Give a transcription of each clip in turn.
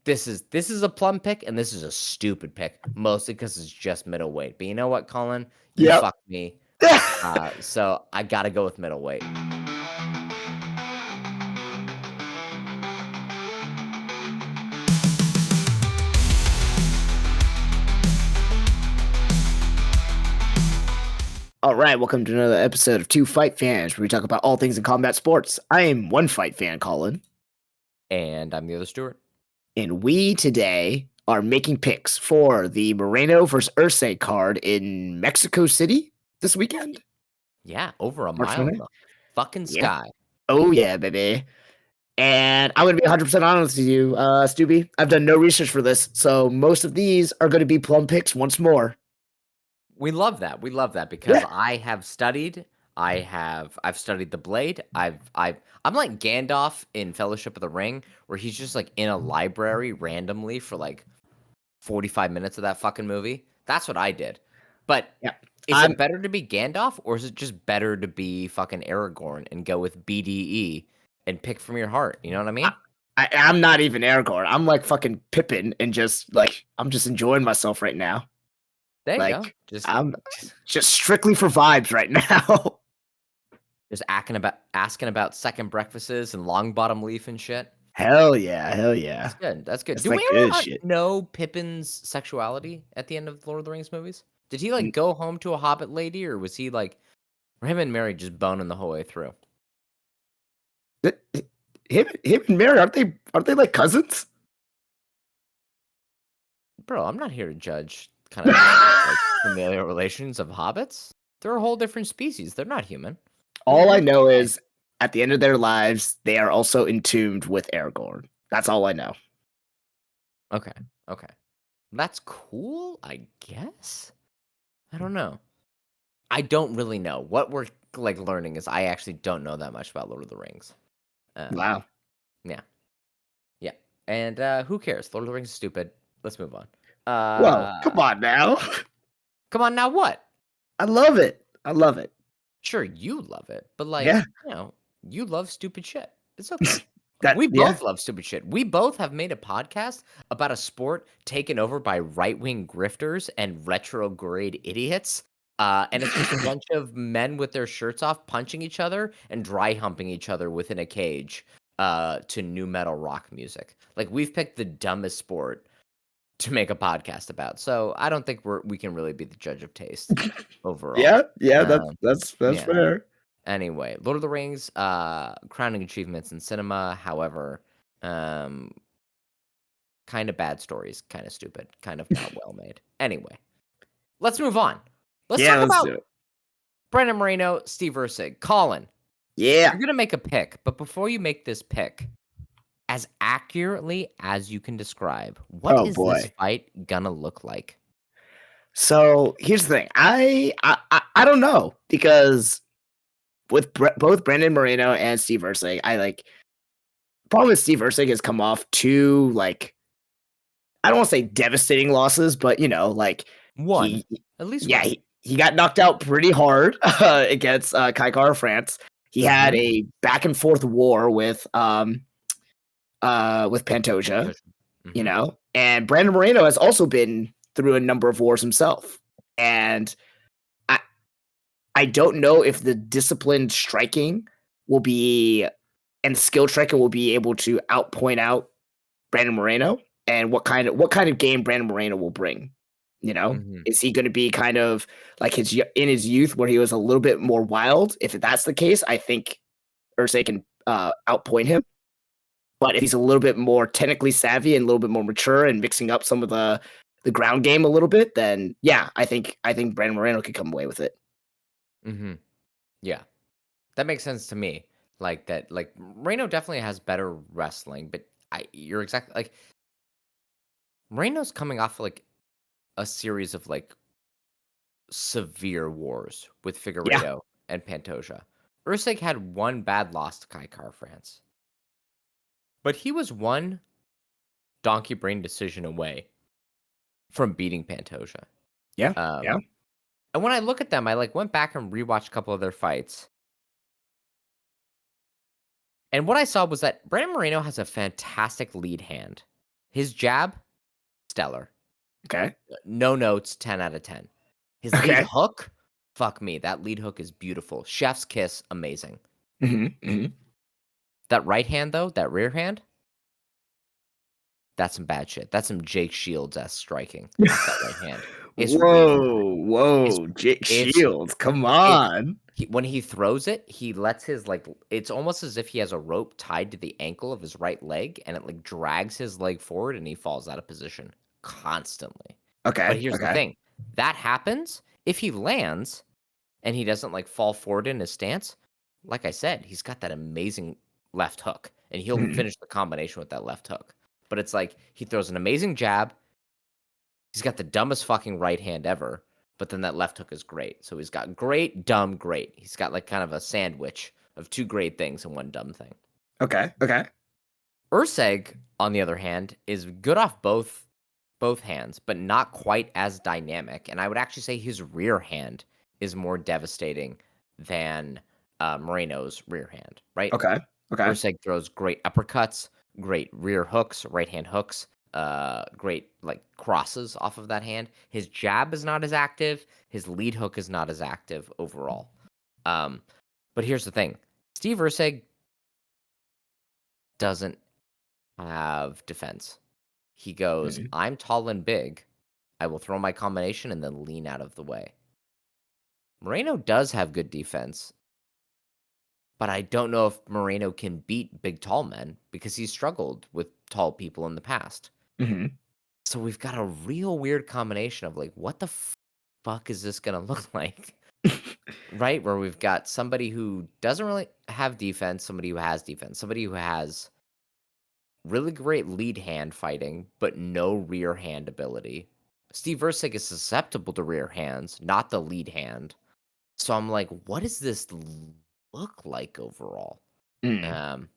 This is a plum pick, and this is a stupid pick, mostly because it's just middleweight. But you know what, Colin? You Yep. fucked me. So I gotta go with middleweight. All right, welcome to another episode of Two Fight Fans, where we talk about all things in combat sports. I am one fight fan, Colin, And I'm the other Stuart. and we today are making picks for the Moreno versus Erceg card in Mexico City this weekend. Yeah, over a March mile in 20th? the fucking Yeah. sky. Oh yeah, baby. And I'm going to be 100% honest with you, Stubby. I've done no research for this, so most of these are going to be plum picks once more. We love that. We love that because Yeah. I have studied. I've studied the blade. I'm like Gandalf in Fellowship of the Ring, where he's just like in a library randomly for like 45 minutes of that fucking movie. That's what I did. But Yeah. is it better to be Gandalf, or is it just better to be fucking Aragorn and go with BDE and pick from your heart? You know what I mean? I'm not even Aragorn. I'm like fucking Pippin and I'm just enjoying myself right now. There you go. Like, I'm just strictly for vibes right now. Just asking about second breakfasts and long bottom leaf and shit. Hell yeah. That's good. That's good. It's Do like we good ever shit. know Pippin's sexuality at the end of Lord of the Rings movies? Did he like go home to a hobbit lady, or was he like, were him and Mary just boning the whole way through? Him and Mary, aren't they like cousins? Bro, I'm not here to judge kind of like, familial relations of hobbits. They're a whole different species. They're not human. All I know is at the end of their lives, they are also entombed with Aragorn. That's all I know. Okay. That's cool, I guess. I don't know. I don't really know. What we're like learning is I actually don't know that much about Lord of the Rings. Wow. Yeah. And who cares? Lord of the Rings is stupid. Let's move on. Whoa, come on now. Come on now, what? I love it. Sure, you love it, but like, Yeah. you love stupid shit. It's okay. We Yeah. both love stupid shit. We both have made a podcast about a sport taken over by right-wing grifters and retrograde idiots. And it's just a bunch of men with their shirts off punching each other and dry humping each other within a cage to new metal rock music. Like, we've picked the dumbest sport to make a podcast about. So I don't think we can really be the judge of taste overall. Yeah, that's fair. Anyway, Lord of the Rings, crowning achievements in cinema. However, kind of bad stories, kind of stupid, kind of not well made. Anyway, let's move on. Let's talk about Brandon Moreno, Steve Erceg. Colin, yeah, you're gonna make a pick, but before you make this pick, as accurately as you can describe, what is this fight gonna look like? So here's the thing. I don't know, because with both Brandon Moreno and Steve Erceg, problem with Steve Erceg has come off two, like, I don't want to say devastating losses, but One, at least. Yeah, he got knocked out pretty hard against Kai Kara France. He had a back and forth war with Pantoja, and Brandon Moreno has also been through a number of wars himself. And I don't know if the disciplined striking and skill striking will be able to outpoint out Brandon Moreno, and what kind of game Brandon Moreno will bring. Is he going to be kind of like in his youth where he was a little bit more wild? If that's the case, I think Erceg can outpoint him. But if he's a little bit more technically savvy and a little bit more mature and mixing up some of the ground game a little bit, then yeah, I think Brandon Moreno could come away with it. Yeah, that makes sense to me. Like that, like Moreno definitely has better wrestling, but you're exactly like Moreno's coming off like a series of like severe wars with Figueiredo and Pantoja. Erceg had one bad loss to Kai Kara France, but he was one donkey brain decision away from beating Pantoja. Yeah. And when I look at them, I like went back and rewatched a couple of their fights. And what I saw was that Brandon Moreno has a fantastic lead hand. His jab, stellar. Okay. No notes, 10 out of 10. His lead Okay. hook, fuck me. That lead hook is beautiful. Chef's kiss, amazing. That right hand, though, that rear hand, that's some bad shit. That's some Jake Shields-esque striking off that right hand. It's really bad. It's Whoa, Jake it's Shields, come it's on. when he throws it, he lets his, like it's almost as if he has a rope tied to the ankle of his right leg, and it, like, drags his leg forward, and he falls out of position constantly. But Okay, here's the okay. thing, that happens if he lands and he doesn't, like, fall forward in his stance. Like I said, he's got that amazing left hook, and he'll Mhm, finish the combination with that left hook. But it's like he throws an amazing jab. He's got the dumbest fucking right hand ever, but then that left hook is great. So he's got great, dumb, great. He's got like kind of a sandwich of two great things and one dumb thing. okay, okay. Erceg, on the other hand, is good off both hands, but not quite as dynamic. And I would actually say his rear hand is more devastating than Moreno's rear hand, right? Okay, okay. Erceg throws great uppercuts, great rear hooks, right hand hooks, great like crosses off of that hand. His jab is not as active. His lead hook is not as active overall. Um, but here's the thing: Steve Erceg doesn't have defense. He goes, Mhm, "I'm tall and big. I will throw my combination and then lean out of the way." Moreno does have good defense, but I don't know if Moreno can beat big tall men because he's struggled with tall people in the past. mhm. So we've got a real weird combination of like, what the fuck is this gonna look like? Right? Where we've got somebody who doesn't really have defense, somebody who has defense, somebody who has really great lead hand fighting, but no rear hand ability. Steve Erceg is susceptible to rear hands, not the lead hand. So I'm like, what does this look like overall? Mm, Um,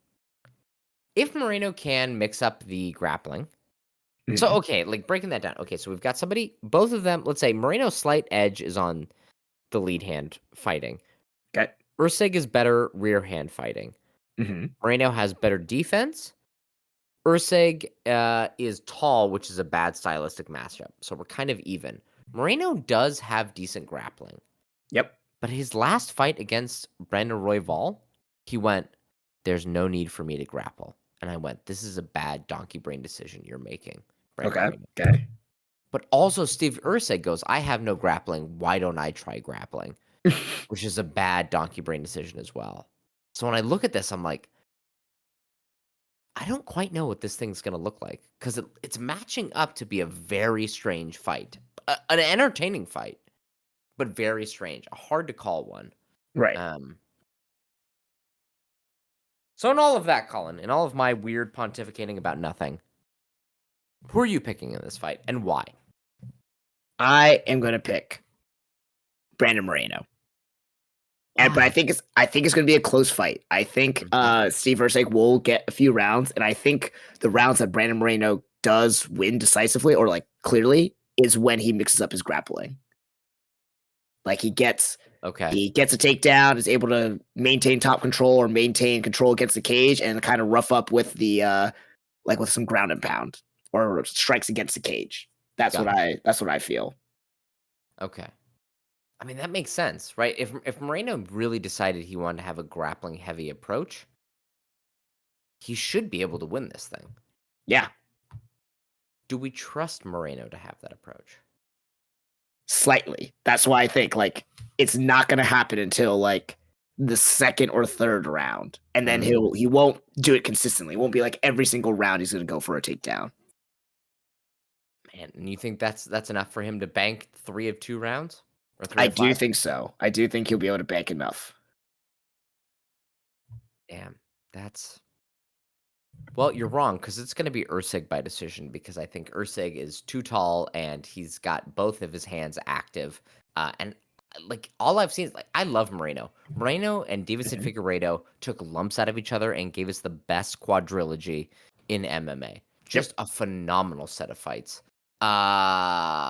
if Moreno can mix up the grappling, so, mhm. okay, like, breaking that down. Okay, so we've got somebody both of them, let's say Moreno's slight edge is on the lead hand fighting. 'Kay. Erceg is better rear hand fighting. Mhm, Moreno has better defense. Erceg is tall, which is a bad stylistic matchup. So we're kind of even. Moreno does have decent grappling, yep. but his last fight against Brandon Royval, he went, "There's no need for me to grapple." And I went, "This is a bad donkey brain decision you're making, Brandon Okay, Moreno." okay. But also Steve Erceg goes, "I have no grappling. Why don't I try grappling?" Which is a bad donkey brain decision as well. So when I look at this, I'm like, I don't quite know what this thing's gonna look like because it's matching up to be a very strange fight, an entertaining fight, but very strange, a hard to call one. Right. Um, so in all of that, Colin, in all of my weird pontificating about nothing, who are you picking in this fight and why? I am gonna pick Brandon Moreno. But Why? I think it's gonna be a close fight. I think Mhm. Steve Erceg will get a few rounds, and I think the rounds that Brandon Moreno does win decisively or like clearly is when he mixes up his grappling. Like Okay, he gets a takedown, is able to maintain top control or maintain control against the cage, and kind of rough up with the like with some ground and pound or strikes against the cage. got it. That's what I feel. Okay. I mean, that makes sense, right? If Moreno really decided he wanted to have a grappling heavy approach, he should be able to win this thing. Yeah, Do we trust Moreno to have that approach? slightly. That's why I think like it's not going to happen until like the second or third round, and then Mm, he won't do it consistently. It won't be like every single round he's going to go for a takedown. man, and you think that's enough for him to bank 3 of 2 rounds? Or 3 I of do 5? think so. I do think he'll be able to bank enough. Damn, that's well, you're wrong because it's gonna be Erceg by decision because I think Erceg is too tall and he's got both of his hands active, and, like, all I've seen is like, I love Moreno. Moreno and Davidson Mhm. Figueiredo took lumps out of each other and gave us the best quadrilogy in MMA. Yep. Just a phenomenal set of fights. Uh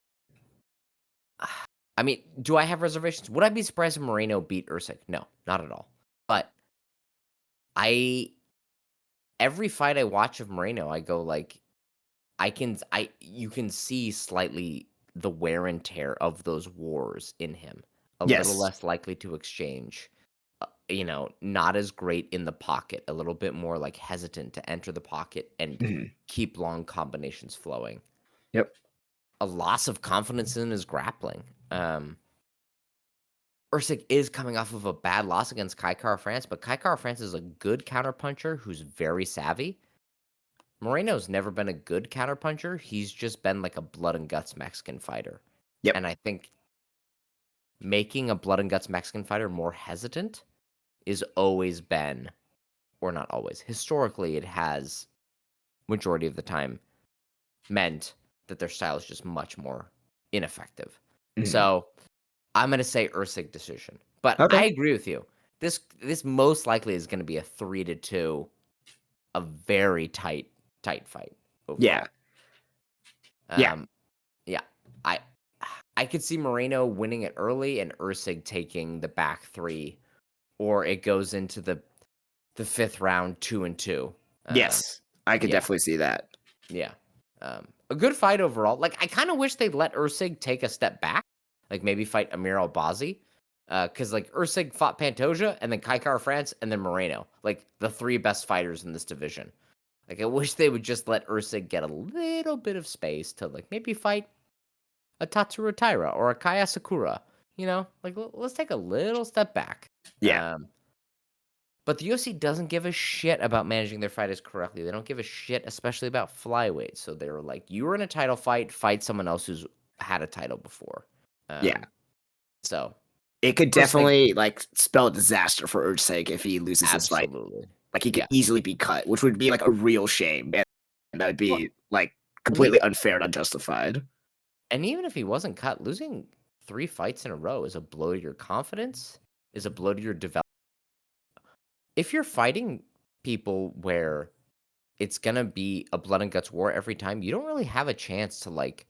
I mean, do I have reservations? Would I be surprised if Moreno beat Erceg? No, not at all. But I every fight I watch of Moreno, I go like, you can see slightly the wear and tear of those wars in him. A little Yes. less likely to exchange, not as great in the pocket, a little bit more like hesitant to enter the pocket and Mhm. keep long combinations flowing. Yep. A loss of confidence in his grappling. Erceg is coming off of a bad loss against Kai France, but Kai France is a good counterpuncher who's very savvy. Moreno's never been a good counterpuncher. He's just been like a blood and guts Mexican fighter. Yep. And I think making a blood and guts Mexican fighter more hesitant is always been, or not always, historically it has, majority of the time, meant that their style is just much more ineffective. Mhm. So I'm going to say Erceg decision. But Okay. I agree with you. This most likely is going to be a 3-2, a very tight fight Yeah. overall. Yeah. Yeah. I I could see Moreno winning it early and Erceg taking the back 3, or it goes into the 5th round 2-2. Yes. I could Yeah. definitely see that. Yeah. A good fight overall. Like, I kind of wish they'd let Erceg take a step back, like maybe fight Amir Albazi. Because like Erceg fought Pantoja and then Kai France and then Moreno, like the 3 best fighters in this division. Like, I wish they would just let Erceg get a little bit of space to like maybe fight a Tatsuro Taira or a Kaya Sakura. Like let's take a little step back. Yeah. But the UFC doesn't give a shit about managing their fighters correctly. They don't give a shit, especially about flyweight. So they were like, you were in a title fight someone else who's had a title before. Yeah. So It could Erceg, definitely like spell disaster for Erceg if he loses this fight. absolutely. Like he could Yeah. easily be cut, which would be like a real shame. And that would Well, be like and completely unfair and unjustified. even if he wasn't cut, losing 3 fights in a row is a blow to your confidence, is a blow to your development. If you're fighting people where it's gonna be a blood and guts war every time, you don't really have a chance to like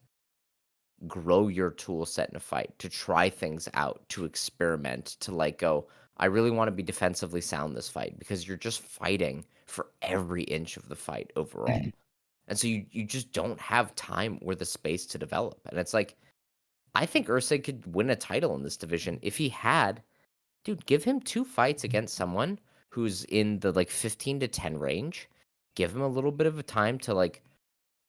grow your tool set in a fight, to try things out, to experiment, to like go, I really want to be defensively sound this fight, because you're just fighting for every inch of the fight overall. Mhm. And so you just don't have time or the space to develop. And it's like, I think Erceg could win a title in this division if he had, dude, give him 2 fights against someone who's in the like 15 to 10 range. Give him a little bit of a time to like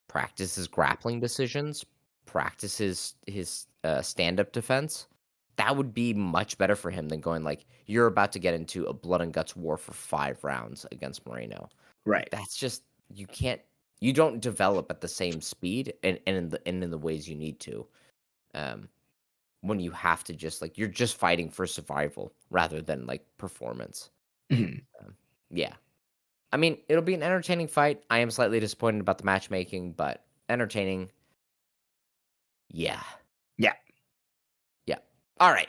practice his grappling decisions, practice his stand-up defense. That would be much better for him than going like, you're about to get into a blood and guts war for 5 rounds against Moreno. Like, Right. that's just, you don't develop at the same speed and in the ways you need to. When you have to just like, you're just fighting for survival rather than like performance. Mhm. Yeah. I mean, it'll be an entertaining fight. I am slightly disappointed about the matchmaking, but entertaining. Yeah. Yeah. Yeah. All right.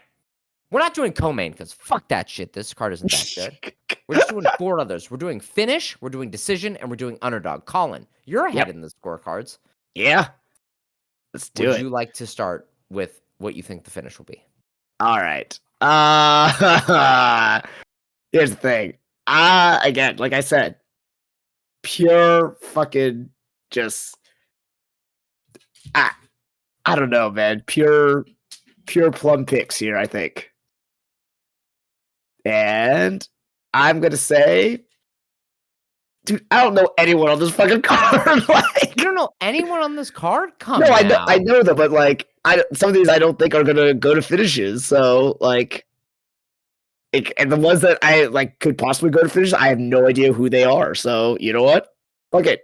We're not doing co-main because fuck that shit. This card isn't that good. We're just doing 4 others. We're doing finish, we're doing decision, and we're doing underdog. Colin, you're ahead Yep. in the scorecards. Yeah. Let's do Would it. you like to start with what you think the finish will be? All right. Here's the thing. Again, like I said, pure fucking just I I don't know, man. Pure plum picks here, I think. And I'm gonna say, dude, I don't know anyone on this fucking card. You don't know anyone on this card? Come No, now. I know them, but like, some of these I don't think are gonna go to finishes. So like, and the ones that I like could possibly go to finishes, I have no idea who they are. So you know what? Okay,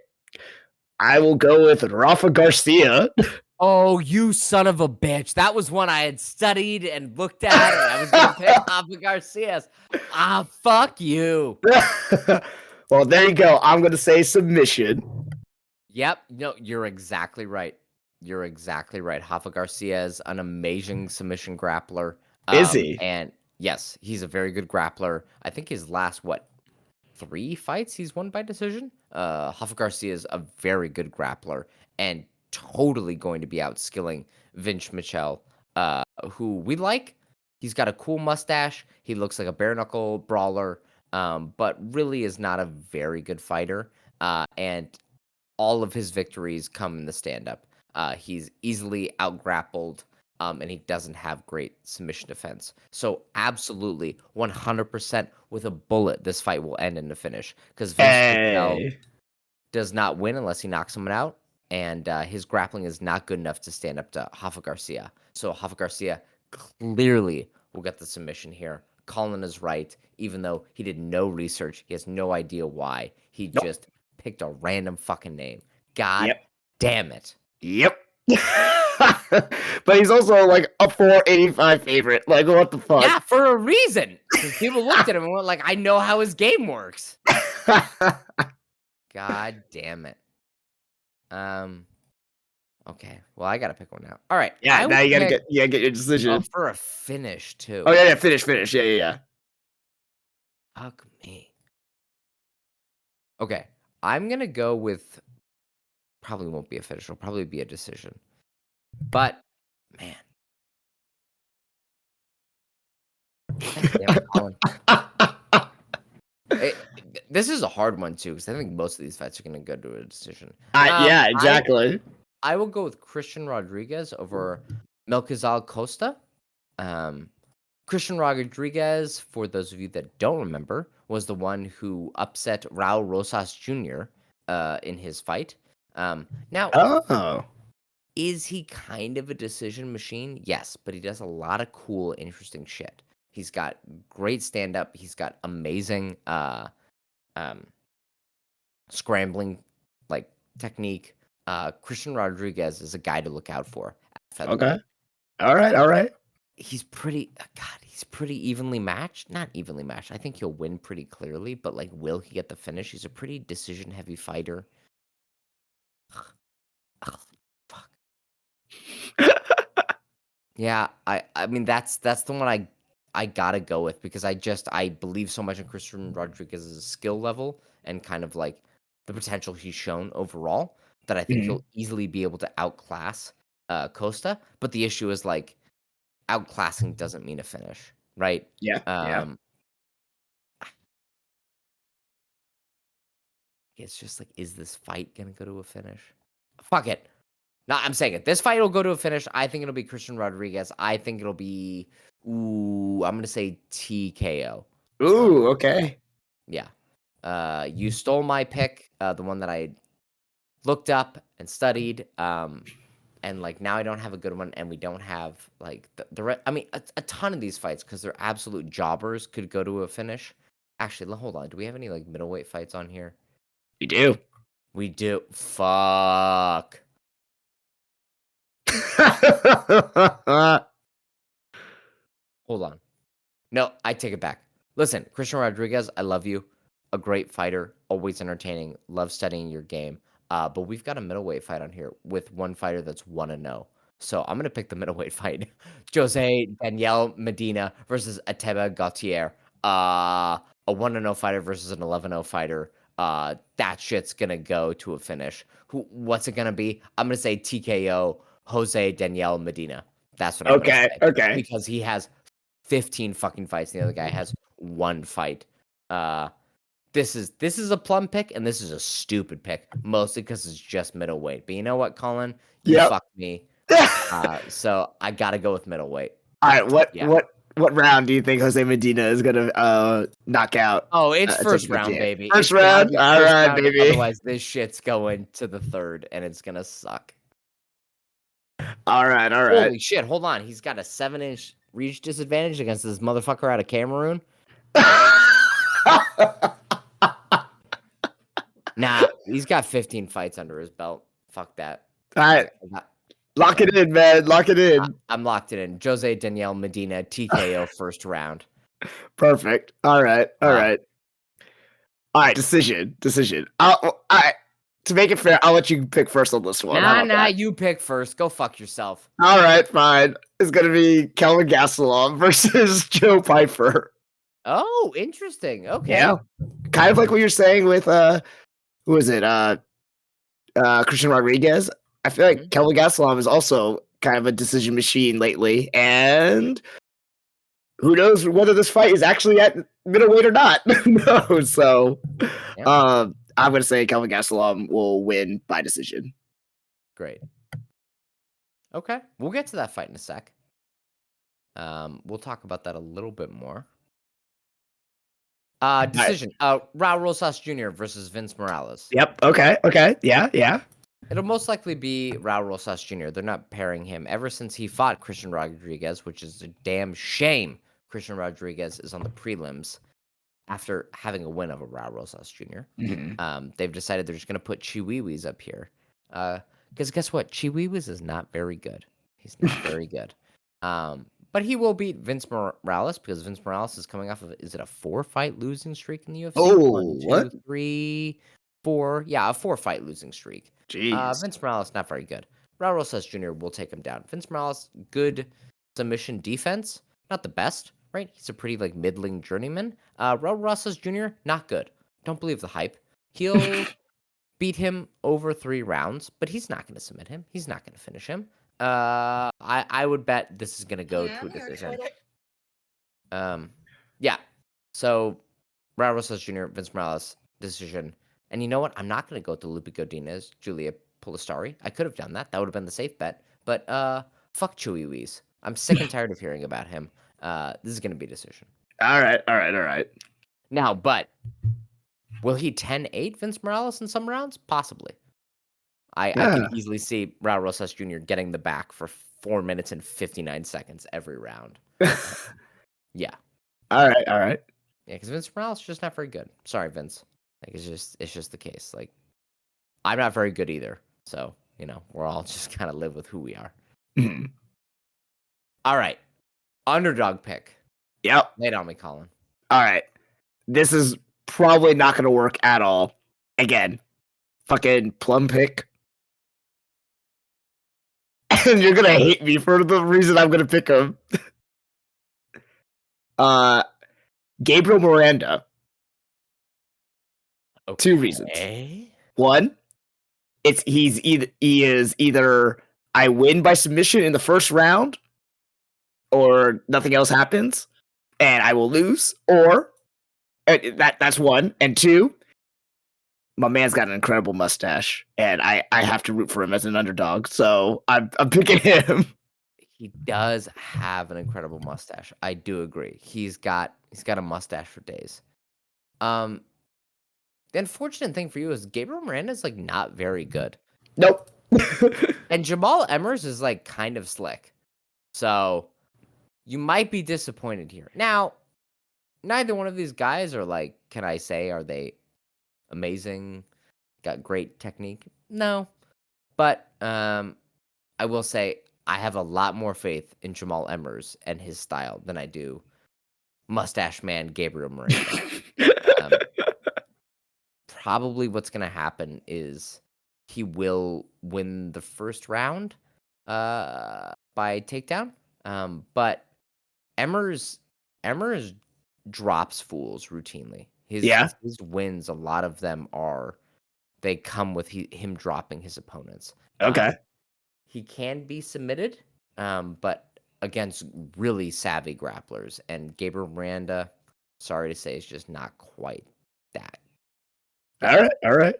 I will go with Rafa Garcia. Oh, you son of a bitch. That was one I had studied and looked at, and I was going to pick Rafa Garcia's. Fuck you. Well, there you go. I'm gonna say submission. Yep. No, you're exactly right. You're exactly right. Rafa Garcia is an amazing submission grappler. Is he? And yes, he's a very good grappler. I think his last, 3 fights he's won by decision? Rafa Garcia is a very good grappler and totally going to be outskilling Vince Michel, who we like. He's got a cool mustache. He looks like a bare knuckle brawler, but really is not a very good fighter. And all of his victories come in the stand-up. He's easily out-grappled, and he doesn't have great submission defense. So absolutely, 100% with a bullet, this fight will end in the finish because Vince Pichel Hey. does not win unless he knocks someone out, and his grappling is not good enough to stand up to Rafa Garcia. So Rafa Garcia clearly will get the submission here. Colin is right, even though he did no research. He has no idea why. He Nope. just picked a random fucking name. God Yep. damn it. Yep. But he's also like a 485 favorite. Like, what the fuck? Yeah, for a reason. Because people looked at him and went like, I know how his game works. God damn it. Okay. Well, I gotta pick one now. All right. Yeah, now you gotta get your decision. For a finish too. Oh yeah, finish. Yeah. Fuck me. Okay. I'm gonna go with probably won't be a finish, it'll probably be a decision. But man. God damn it, Colin. This is a hard one too, because I think most of these fights are gonna go to a decision. Yeah, exactly. I will go with Christian Rodriguez over Melchizedek Costa. Christian Rodriguez, for those of you that don't remember, was the one who upset Raul Rosas Jr. In his fight. Now, is he kind of a decision machine? Yes, but he does a lot of cool, interesting shit. He's got great stand-up. He's got amazing scrambling like technique. Christian Rodriguez is a guy to look out for. Okay. All right. He's pretty evenly matched. Not evenly matched. I think he'll win pretty clearly, but like, will he get the finish? He's a pretty decision-heavy fighter. Oh, fuck. Yeah, I mean that's the one I gotta go with because I believe so much in Christian Rodriguez's skill level and kind of like the potential he's shown overall that I think he'll easily be able to outclass Costa. But the issue is like outclassing doesn't mean a finish, right? Yeah. It's just like, is this fight gonna go to a finish? Fuck it. No, I'm saying it. This fight will go to a finish. I think it'll be Christian Rodriguez. I think it'll be, I'm gonna say TKO. Ooh, okay. Yeah. You stole my pick, the one that I looked up and studied. And like now I don't have a good one, and we don't have like I mean, a ton of these fights because they're absolute jobbers could go to a finish. Actually, hold on. Do we have any like middleweight fights on here? We do. We do. Fuck. Hold on. No, I take it back. Listen, Christian Rodriguez, I love you. A great fighter, always entertaining. Love studying your game. But we've got a middleweight fight on here with one fighter that's 1-0. So I'm gonna pick the middleweight fight. Jose Daniel Medina versus Ateba Gautier. A 1-0 fighter versus an 11-0 fighter. That shit's gonna go to a finish. What's it gonna be? I'm gonna say TKO Jose Daniel Medina. That's what I'm gonna say. Okay. Because he has 15 fucking fights. The other guy has one fight. This is a plum pick, and this is a stupid pick, mostly because it's just middleweight. But you know what, Colin? You fucked me. So I gotta go with middleweight. All right, what round do you think Jose Medina is gonna knock out? Oh, it's first round, baby. First round? All right, baby. Otherwise, this shit's going to the third, and it's gonna suck. All right. Holy shit, hold on. He's got a 7-inch reach disadvantage against this motherfucker out of Cameroon? Nah, he's got 15 fights under his belt. Fuck that. All right. Lock it in, man. Lock it in. I'm locked it in. Jose Daniel Medina, TKO first round. Perfect. All right. Decision. To make it fair, I'll let you pick first on this one. Nah, you pick first. Go fuck yourself. All right, fine. It's going to be Kelvin Gastelum versus Joe Piper. Oh, interesting. Okay. Yeah. Kind of like what you're saying with, who is it? Christian Rodriguez. I feel like Kelvin Gastelum is also kind of a decision machine lately. And who knows whether this fight is actually at middleweight or not. No. So, I'm going to say Kelvin Gastelum will win by decision. Great. Okay, we'll get to that fight in a sec. We'll talk about that a little bit more. Decision. Raul Rosas Jr. versus Vince Morales. Yep. Okay. Yeah. It'll most likely be Raul Rosas Jr. They're not pairing him ever since he fought Christian Rodriguez, which is a damn shame. Christian Rodriguez is on the prelims after having a win over Raul Rosas Jr. They've decided they're just going to put Chiwiwis up here. Because guess what? Chiwiwis is not very good. He's not very good. But he will beat Vince Morales because Vince Morales is coming off of, is it a 4-fight losing streak in the UFC? Oh, 1, 2, what? 3, 4. Yeah, a 4-fight losing streak. Jeez. Vince Morales, not very good. Raul Rosas Jr. will take him down. Vince Morales, good submission defense. Not the best, right? He's a pretty, like, middling journeyman. Raul Rosas Jr., not good. Don't believe the hype. He'll beat him over 3 rounds, but he's not going to submit him. He's not going to finish him. I would bet this is going to go to a decision. Yeah. So, Raul Rosas Jr., Vince Morales, decision. And you know what? I'm not going to go with the Lupe Godinez, Julia Polistari. I could have done that. That would have been the safe bet. But fuck Chewy Weeze. I'm sick and tired of hearing about him. This is going to be a decision. All right. Now, but will he 10-8 Vince Morales in some rounds? Possibly. I can easily see Raul Rosas Jr. getting the back for 4 minutes and 59 seconds every round. Yeah. All right. Yeah, because Vince Morales is just not very good. Sorry, Vince. Like it's just the case. Like I'm not very good either. So, we're all just kind of live with who we are. All right. Underdog pick. Yep. Lay it on me, Colin. All right. This is probably not going to work at all. Again, fucking plum pick. And you're going to hate me for the reason I'm going to pick him. Gabriel Miranda. Okay. 2 reasons. 1, he is either I win by submission in the first round, or nothing else happens, and I will lose, or that's 1. And 2, my man's got an incredible mustache, and I have to root for him as an underdog, so I'm picking him. He does have an incredible mustache. I do agree. He's got a mustache for days. The unfortunate thing for you is Gabriel Miranda is like not very good. Nope. And Jamal Emmers is like kind of slick. So you might be disappointed here. Now, neither one of these guys are like, can I say, are they amazing? Got great technique? No. But I will say I have a lot more faith in Jamal Emmers and his style than I do mustache man Gabriel Miranda. Probably what's going to happen is he will win the first round by takedown. But Emmers drops fools routinely. His wins, a lot of them they come with him dropping his opponents. Okay. He can be submitted, but against really savvy grapplers. And Gabriel Miranda, sorry to say, is just not quite that. All right.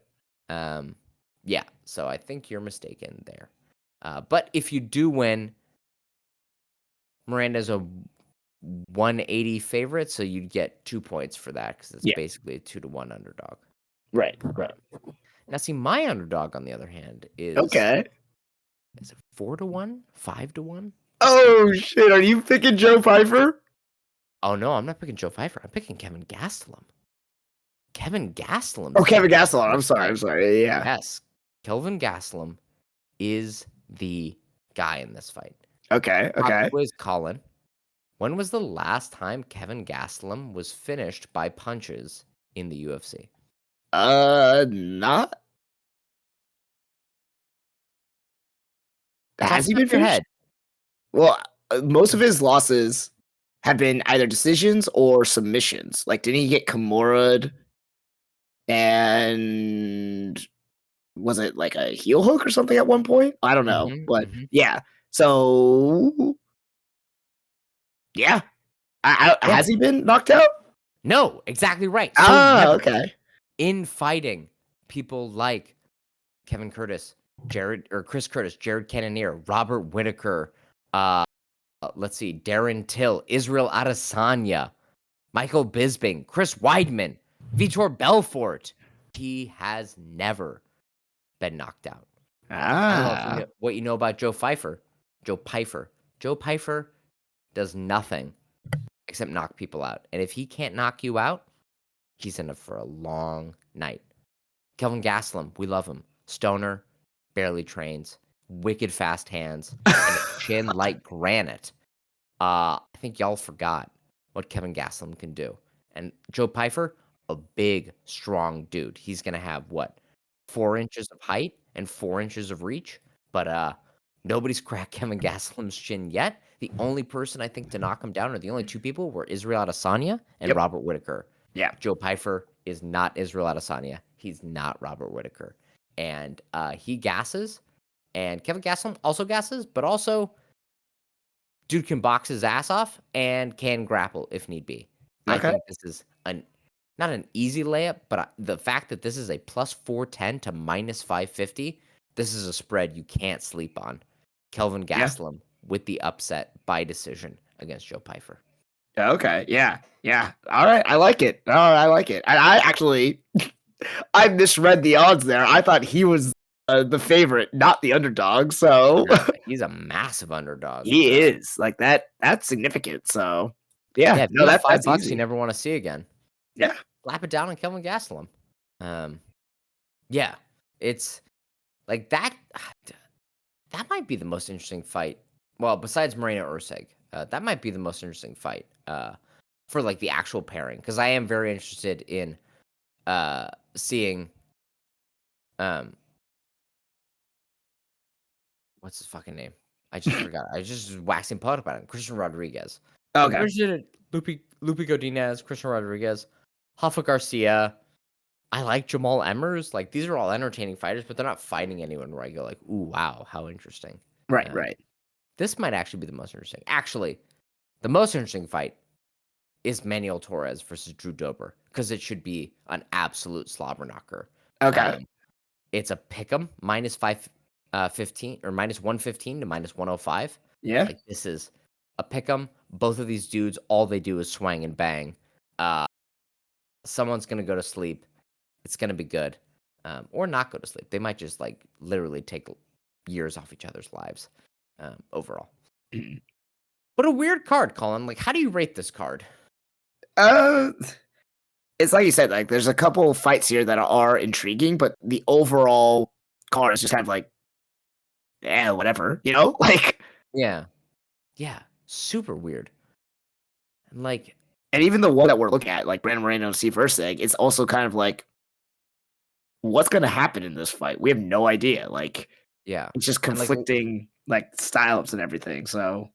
Yeah, so I think you're mistaken there. But if you do win, Miranda's a 180 favorite, so you'd get 2 points for that because it's basically a 2-1 underdog. Right. Now, see, my underdog, on the other hand, is Is it 4-1, 5-1? Oh shit! Are you picking Joe Pfeiffer? Oh no, I'm not picking Joe Pfeiffer. I'm picking Kevin Gastelum. Kevin Gastelum. Oh, Kevin Gastelum. I'm sorry. Yeah. Yes. Kelvin Gastelum is the guy in this fight. Okay. Quiz, Colin. When was the last time Kevin Gastelum was finished by punches in the UFC? Not. Has he been finished? Well, most of his losses have been either decisions or submissions. Like, didn't he get Kimura'd? And was it like a heel hook or something at one point? I don't know. But yeah. So yeah. Has he been knocked out? No, exactly right. So okay. In fighting, people like Kevin Curtis, Chris Curtis, Jared Cannonier, Robert Whitaker, let's see, Darren Till, Israel Adesanya, Michael Bisping, Chris Weidman, Vitor Belfort. He has never been knocked out. I don't know if you Ah. know what you know about Joe Pfeiffer. Joe Pfeiffer. Joe Pfeiffer does nothing except knock people out. And if he can't knock you out, he's in it for a long night. Kelvin Gastelum, we love him. Stoner, barely trains, wicked fast hands, and a chin like granite. I think y'all forgot what Kevin Gastelum can do. And Joe Pfeiffer, a big, strong dude. He's gonna have what, 4 inches of height and 4 inches of reach. But nobody's cracked Kevin Gastelum's chin yet. The only person I think to knock him down, or the only two people, were Israel Adesanya and Yep. Robert Whitaker. Yeah. Joe Pfeiffer is not Israel Adesanya. He's not Robert Whitaker. And he gasses, and Kevin Gastelum also gasses, but also dude can box his ass off and can grapple if need be. I Okay. think this is not an easy layup, but the fact that this is a plus 410 to minus 550, this is a spread you can't sleep on. Kelvin Yeah. Gastelum with the upset by decision against Joe Pfeiffer. Okay. Yeah. Yeah. All right. I like it. Oh, I like it. I actually, I misread the odds there. I thought he was the favorite, not the underdog. So Nah, he's a massive underdog. he is like that. That's significant. So Yeah, yeah. if you No, got that's $5 you easy. never want to see again, Yeah. slap it down on Kelvin Gastelum. Um, yeah, it's like that. That might be the most interesting fight. Well, besides Moreno Erceg, that might be the most interesting fight for like the actual pairing, because I am very interested in seeing um what's his fucking name? I just forgot. I just was waxing poetic about it. Christian Rodriguez. I'm Okay. interested in Lupi Godinez, Christian Rodriguez, Hoffa Garcia. I like Jamal Emmers. Like, these are all entertaining fighters, but they're not fighting anyone where I go like, "Ooh, wow, how interesting." Right. Um, Right. this might actually be the most interesting. Actually, the most interesting fight is Manuel Torres versus Drew Dober, because it should be an absolute slobber knocker. Okay. Um, it's a pick'em -515 or -115 to -105. Yeah. Like, this is a pick'em. Both of these dudes, all they do is swang and bang. Uh, someone's gonna go to sleep. It's gonna be good, or not go to sleep. They might just like literally take years off each other's lives overall. But a weird card, Colin. Like, how do you rate this card? Uh, it's like you said, like there's a couple fights here that are intriguing, but the overall card is just kind of like, yeah, whatever, like, Yeah, yeah, super weird. And like, and even the one that we're looking at, like Brandon Moreno and Steve Erceg, it's also kind of like, what's going to happen in this fight? We have no idea. Like, yeah, it's just and like, conflicting, like styles and everything. So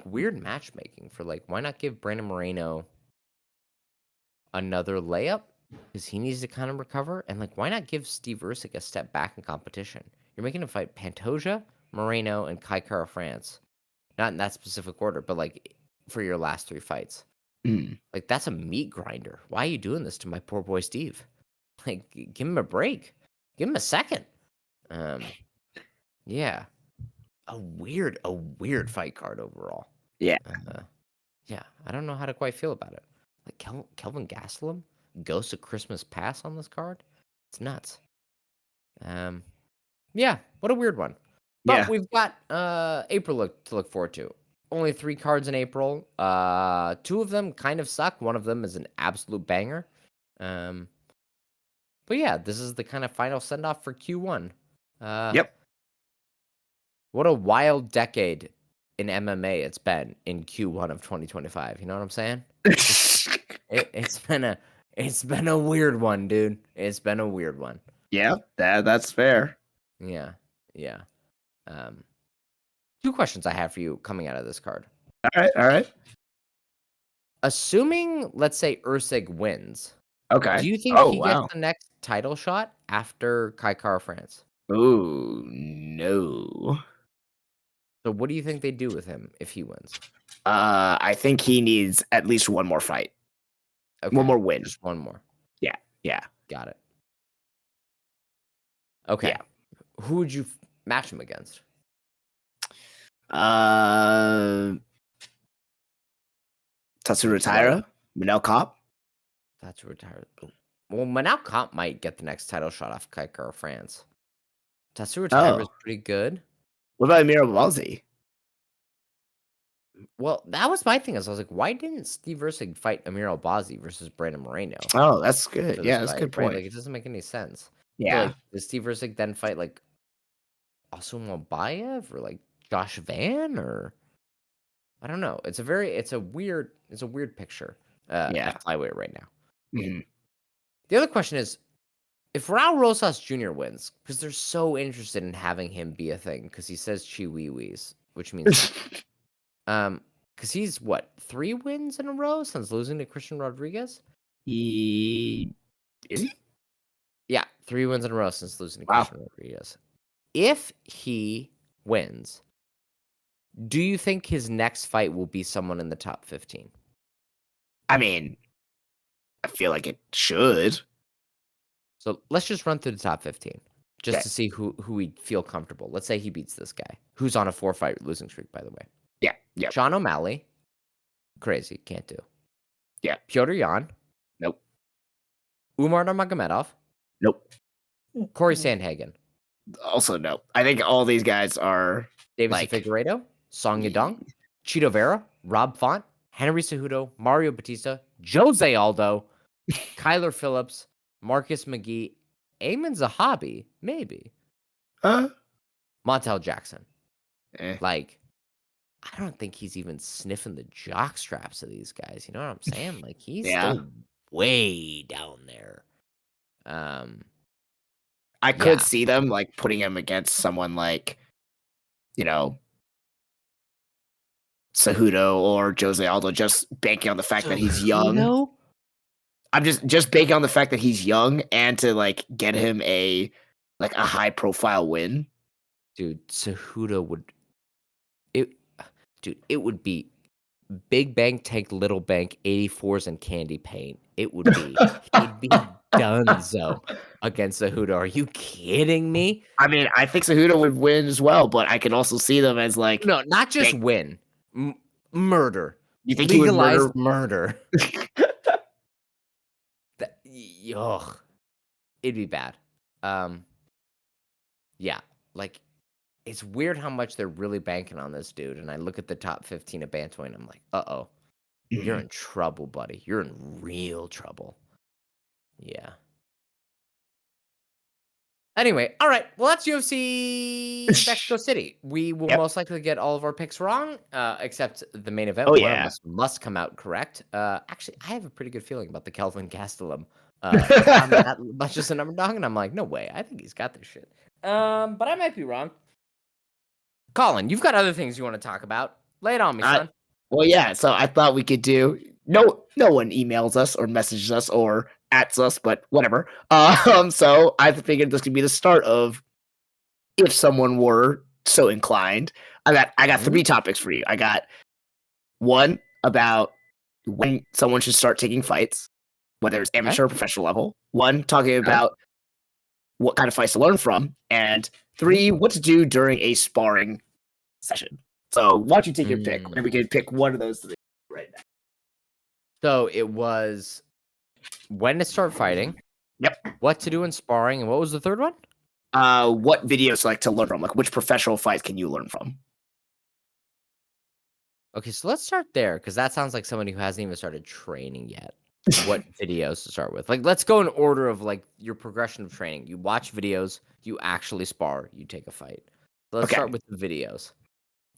weird matchmaking for like, why not give Brandon Moreno another layup? Because he needs to kind of recover, and like, why not give Steve Erceg a step back in competition? You're making him fight Pantoja, Moreno, and Kai Kara France. Not in that specific order, but like for your last 3 fights. mm, Like, that's a meat grinder. Why are you doing this to my poor boy Steve? Like, give him a break. Give him a second. Um, yeah. A weird fight card overall. yeah, Uh, yeah, I don't know how to quite feel about it. Like, Kelvin Gastelum, Ghost of Christmas Pass on this card? It's nuts. Um, yeah, what a weird one. But yeah, we've got April to look forward to. Only 3 cards in April. 2 of them kind of suck. One of them is an absolute banger. Um, but yeah, this is the kind of final send off for Q1. Uh, yep. what a wild decade in MMA it's been in Q1 of 2025. You know what I'm saying? It's been a weird one, dude. It's been a weird one. Yeah, that's fair. Yeah, yeah. Um, 2 questions I have for you coming out of this card. All right. Assuming, let's say Erceg wins, do Okay. you think Oh he gets wow. the next title shot after Kai Kara France? Ooh no. So what do you think they do with him if he wins? I think he needs at least one more fight, one Okay, more win. just one more. Yeah, yeah. Got it. Okay. Yeah. Who would you match him against? Uh, Tatsuro Would you like Taira, Manel Cop. that's retired? Well, Manal Comp might get the next title shot off Kaikara France. Tatsuro Taira is Oh, pretty good. what about Amir Balzi? Well, that was my thing. Is I was like, why didn't Steve Erceg fight Amir Albazi versus Brandon Moreno Oh, that's good. for this Yeah, that's a fight, good right? point. Like, it doesn't make any sense. So, Yeah. like, does Steve Erceg then fight like Asum Bayev or like Josh Van or I don't know. It's a weird picture Yeah. at flyweight right now. Mhm. The other question is if Raul Rosas Jr. wins, because they're so interested in having him be a thing, because he says chi wee wees, which means what? Because he's what, 3 wins in a row since losing to Christian Rodriguez? He is he? Yeah, 3 wins in a row since losing to Wow. Christian Rodriguez. If he wins, do you think his next fight will be someone in the top 15? I mean, I feel like it should. So let's just run through the top 15 just Okay. to see who we feel comfortable. Let's say he beats this guy, who's on a 4-fight losing streak, by the way. Yeah. Yep. Sean O'Malley, crazy, can't do. Yeah. Piotr Jan, Nope. Umar Nurmagomedov, Nope. Corey Sandhagen, Also, no. I think all these guys are Davison like. Figueiredo, Song Yadong, y- Cheeto Vera, Rob Font, Henry Cejudo, Mario Batista, Jose Aldo, Kyler Phillips, Marcus McGee, Eamon Zahabi, maybe, Uh, Montel Jackson. eh. Like, I don't think he's even sniffing the jock straps of these guys. You know what I'm saying? Like, he's Yeah. still way down there. Um, I could yeah. see them like putting him against someone like, you know, Cejudo or Jose Aldo, just banking on the fact that he's young. Cejudo? I'm just banking on the fact that he's young and to like get him a high profile win. Dude, Cejudo would it dude, it would be big bank take little bank 84s and candy paint. It would be he'd be donezo against Cejudo. Are you kidding me? I mean, I think Cejudo would win as well, but I can also see them as like, No, not just bank. win. Murder. You think he would Legalized murder? murder. Ugh. It'd be bad. Um, yeah, like it's weird how much they're really banking on this dude. And I look at the top 15 of Bantamweight, and I'm like, uh-oh, you're Mhm. in trouble, buddy. You're in real trouble. Yeah. Anyway, all right. Well, that's UFC Mexico City. We will Yep. most likely get all of our picks wrong, except the main event. Oh One of yeah. us must come out correct. Actually, I have a pretty good feeling about the Kelvin Gastelum. He found me that much as an underdog, and I'm like, no way. I think he's got this shit. But I might be wrong. Colin, you've got other things you want to talk about. Lay it on me, I son. Well, yeah. So I thought we could do. No one emails us or messages us or ats us, but whatever. So I figured this could be the start of if someone were so inclined. I got Mhm. 3 topics for you. I got one about when someone should start taking fights, whether it's Okay. amateur or professional level. One talking Okay. about what kind of fights to learn from, and Mhm. 3 what to do during a sparring session. So why don't you take your pick, and we Mm. can pick one of those 3 right now. So it was when to start fighting, Yep. what to do in sparring, and what was the third one? What videos like to learn from? Like which professional fights can you learn from? Okay, so let's start there because that sounds like somebody who hasn't even started training yet. What videos to start with? Like, let's go in order of like your progression of training. You watch videos, you actually spar, you take a fight. Let's Okay. start with the videos.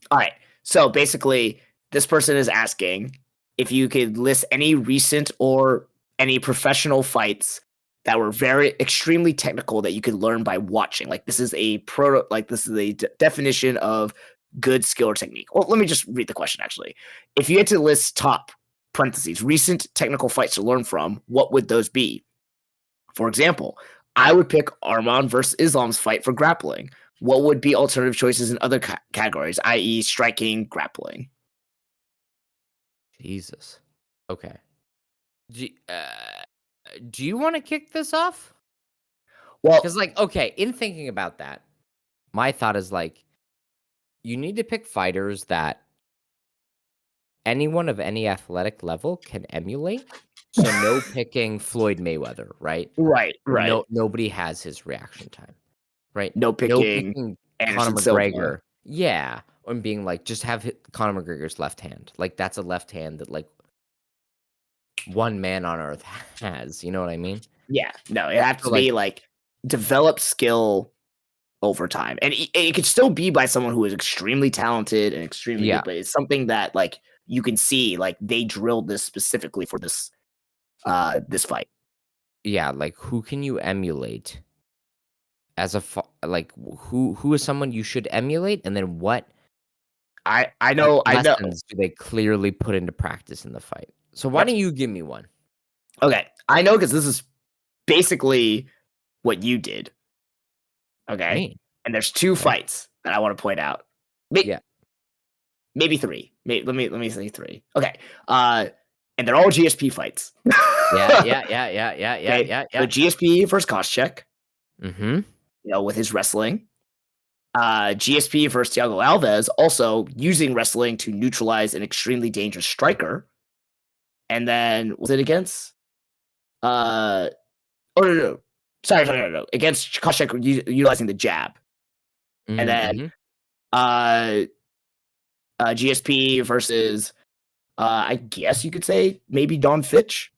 All right. So basically, this person is asking if you could list any recent or any professional fights that were very extremely technical that you could learn by watching. Like this is a definition of good skill or technique. Well, let me just read the question actually. If you had to list top parentheses recent technical fights to learn from, what would those be? For example, I would pick Arman versus Islam's fight for grappling. What would be alternative choices in other categories, i.e., striking, grappling? Jesus. Okay. Do, do you want to kick this off? Well, Because, like, okay, in thinking about that, my thought is, like, you need to pick fighters that anyone of any athletic level can emulate. So no picking Floyd Mayweather, right? right, right. Nobody has his reaction time, right? No No picking picking Conor Anderson Silva. McGregor. Yeah, and being like, just have Conor McGregor's left hand. Like that's a left hand that like one man on earth has. You know what I mean? Yeah, no, it has So to like, be like develop skill over time, and it could still be by someone who is extremely talented and extremely yeah, good, but it's something that like you can see like they drilled this specifically for this fight. yeah. Like who can you emulate as a like who is someone you should emulate, and then I what know I know. lessons do they clearly put into practice in the fight? So why Yep. don't you give me one? Okay, I know because this is basically what you did. Okay, Me. and there's two Okay. fights that I want to point out. May- Yeah. Maybe three. Let me say three. Okay, and they're all GSP fights. Yeah. Yeah. Yeah. Yeah. Yeah. Yeah. Okay, Yeah. so Yeah. GSP versus Koscheck, Mm-hmm. with his wrestling. GSP versus Thiago Alves, also using wrestling to neutralize an extremely dangerous striker. And then was it against? Oh no. Sorry, no. Against Koscheck utilizing the jab. And Mm-hmm. then Mm-hmm. uh, GSP versus I guess you could say maybe Don Fitch.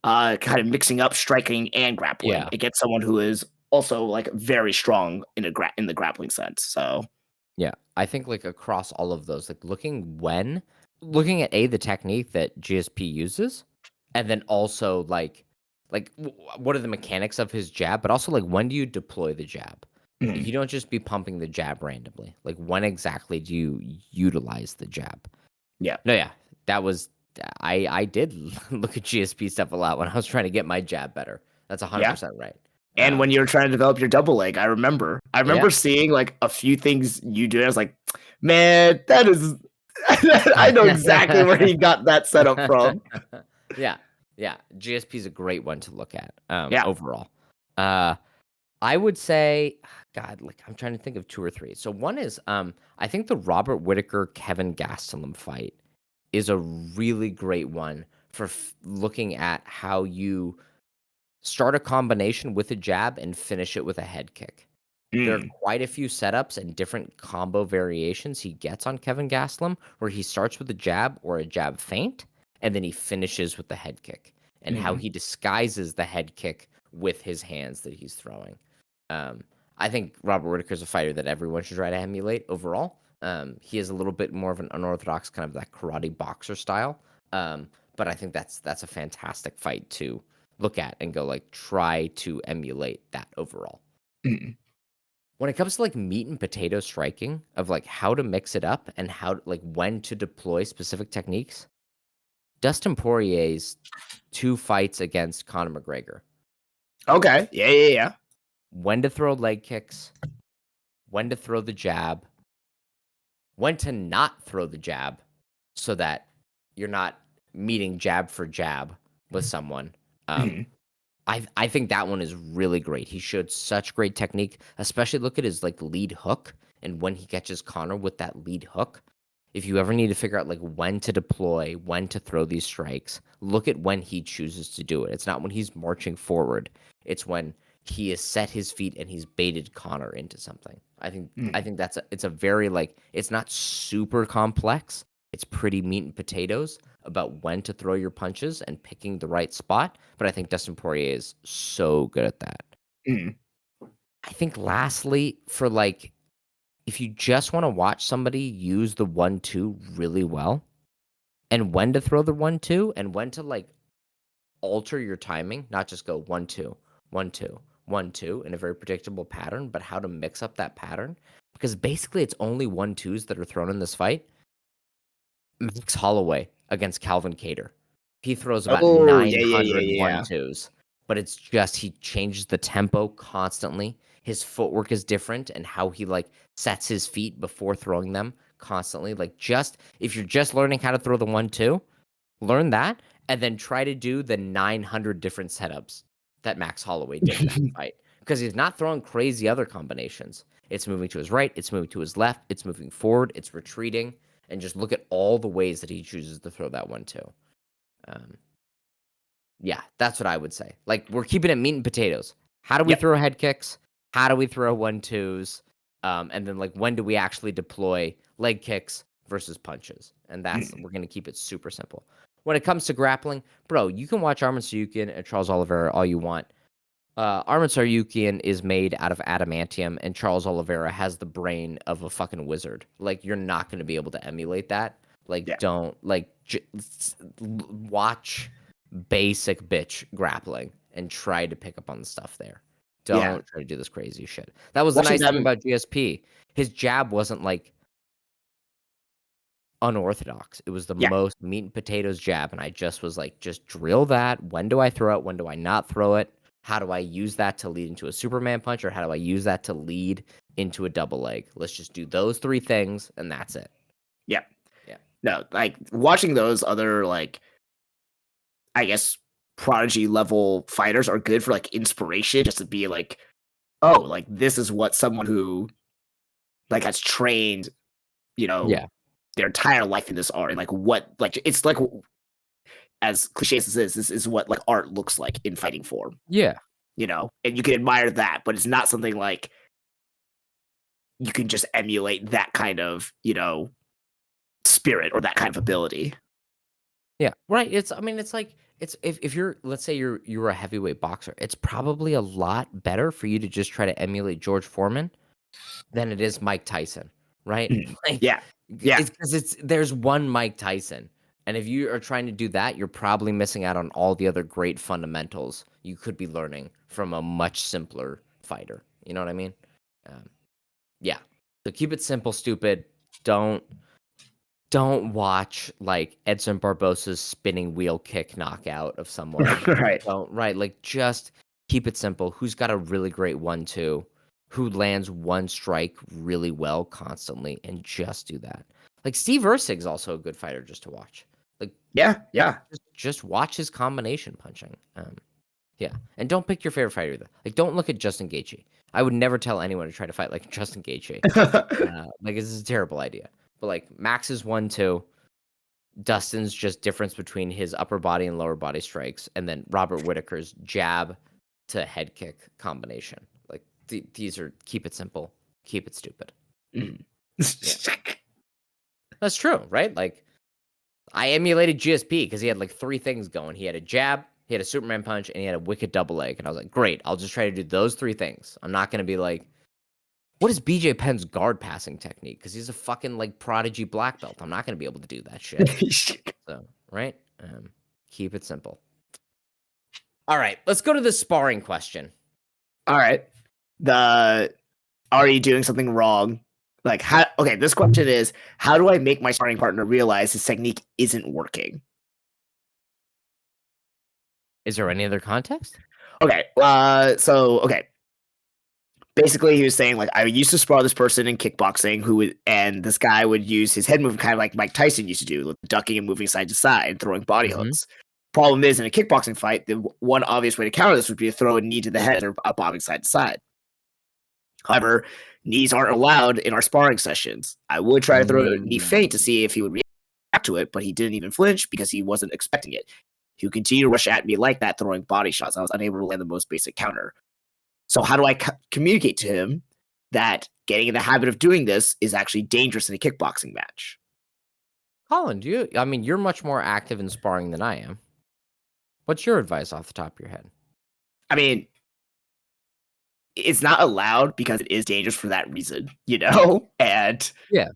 Kind of mixing up striking and grappling Yeah. against someone who is also like very strong in the grappling sense. So Yeah, I think, like, across all of those, like, looking at, A, the technique that GSP uses, and then also, like, what are the mechanics of his jab, but also, like, when do you deploy the jab? Like, mm, you don't just be pumping the jab randomly. Like, when exactly do you utilize the jab? yeah. No, yeah, that was I did look at GSP stuff a lot when I was trying to get my jab better. That's Yeah. 100% right. And when Um, you're trying to develop your double leg, I remember. I yeah. remember seeing like a few things you do. I was like, man, that is I know exactly where he got that set up from. Yeah, yeah, GSP is a great one to look at, Yeah. overall. Uh, I would say, God, like, I'm trying to think of 2 or 3. So one is, I think the Robert Whittaker-Kevin Gastelum fight is a really great one for looking at how you start a combination with a jab and finish it with a head kick. There are Mm, quite a few setups and different combo variations he gets on Kevin Gastelum, where he starts with a jab or a jab feint, and then he finishes with the head kick, and how mm, he disguises the head kick with his hands that he's throwing. Um, I think Robert Whittaker is a fighter that everyone should try to emulate overall. He is a little bit more of an unorthodox kind of that karate boxer style, but I think that's a fantastic fight to look at and go like try to emulate that overall. mm. When it comes to, like, meat and potato striking of, like, how to mix it up and how like, when to deploy specific techniques, Dustin Poirier's 2 fights against Conor McGregor. Okay. Yeah. When to throw leg kicks, when to throw the jab, when to not throw the jab so that you're not meeting jab for jab with someone. Um, Mm, I think that one is really great. He showed such great technique, especially look at his like lead hook and when he catches Connor with that lead hook. If you ever need to figure out like when to deploy, when to throw these strikes, look at when he chooses to do it. It's not when he's marching forward. It's when he has set his feet and he's baited Connor into something. I mm, think it's a very like it's not super complex. It's pretty meat and potatoes about when to throw your punches and picking the right spot, but I think Dustin Poirier is so good at that. mm. I think lastly, for like, if you just want to watch somebody use the 1-2 really well and when to throw the 1-2 and when to like alter your timing, not just go 1-2, 1-2, 1-2 in a very predictable pattern, but how to mix up that pattern. Because basically it's only 1-2s that are thrown in this fight. Max Holloway against Calvin Kattar. He throws about Oh, nine hundred yeah. 1-2s, but it's just he changes the tempo constantly. His footwork is different and how he like sets his feet before throwing them constantly. Like just if you're just learning how to throw the 1-2, learn that and then try to do the 900 different setups that Max Holloway did in that fight because he's not throwing crazy other combinations. It's moving to his right, it's moving to his left, it's moving forward, it's retreating, and just look at all the ways that he chooses to throw that 1-2. Yeah, that's what I would say. Like, we're keeping it meat and potatoes. How do we throw head kicks? How do we throw 1-2s? And then, like, when do we actually deploy leg kicks versus punches? And that's we're going to keep it super simple. When it comes to grappling, bro, you can watch Arman Tsarukyan and Charles Oliveira all you want. Arman Tsarukyan is made out of adamantium, and Charles Oliveira has the brain of a fucking wizard. Like, you're not going to be able to emulate that. Like, don't, like, watch basic bitch grappling and try to pick up on the stuff there. Don't try to do this crazy shit. That was the nice thing about GSP. His jab wasn't, like, unorthodox. It was the most meat and potatoes jab, and I just was like, just drill that. When do I throw it? When do I not throw it? How do I use that to lead into a Superman punch, or how do I use that to lead into a double leg? Let's just do those 3 things, and that's it. Yeah. No, like, watching those other, like, I guess, prodigy level fighters are good for, like, inspiration, just to be like, oh, like, this is what someone who, like, has trained, their entire life in this art, and, like, what, like, it's like, as cliche as this is what, like, art looks like in fighting form. Yeah. And you can admire that, but it's not something like you can just emulate that kind of, spirit or that kind of ability. Yeah, right. It's like it's if you're, let's say you're a heavyweight boxer, it's probably a lot better for you to just try to emulate George Foreman than it is Mike Tyson, right? Like, it's because there's one Mike Tyson, and if you are trying to do that, you're probably missing out on all the other great fundamentals you could be learning from a much simpler fighter. You know what I mean? Yeah. So keep it simple, stupid. Don't watch, like, Edson Barbosa's spinning wheel kick knockout of someone. Like, just keep it simple. Who's got a really great 1-2? Who lands one strike really well constantly, and just do that. Like, Steve Erceg's also a good fighter just to watch. Like, just watch his combination punching. Yeah, and don't pick your favorite fighter either. Like, don't look at Justin Gaethje. I would never tell anyone to try to fight like Justin Gaethje. Like, this is a terrible idea. But, like, Max's 1-2, Dustin's just difference between his upper body and lower body strikes, and then Robert Whittaker's jab to head kick combination. Like, these are, keep it simple, keep it stupid. That's true, right? Like, I emulated GSP because he had, like, 3 things going. He had a jab, he had a Superman punch, and he had a wicked double leg. And I was like, great, I'll just try to do those 3 things. I'm not going to be like, what is BJ Penn's guard passing technique? Because he's a fucking, like, prodigy black belt. I'm not going to be able to do that shit. So, right? Keep it simple. All right, let's go to the sparring question. All right. Are you doing something wrong? Like, this question is, how do I make my sparring partner realize his technique isn't working? Is there any other context? Okay. Basically, he was saying, like, I used to spar this person in kickboxing and this guy would use his head movement kind of like Mike Tyson used to do, like ducking and moving side to side and throwing body hooks. Problem is, in a kickboxing fight, the one obvious way to counter this would be to throw a knee to the head or a bobbing side to side. However, knees aren't allowed in our sparring sessions. I would try to throw a knee feint to see if he would react to it, but he didn't even flinch because he wasn't expecting it. He would continue to rush at me like that, throwing body shots. I was unable to land the most basic counter. So how do I communicate to him that getting in the habit of doing this is actually dangerous in a kickboxing match? Colin, you're much more active in sparring than I am. What's your advice off the top of your head? I mean, it's not allowed because it is dangerous for that reason, And yeah,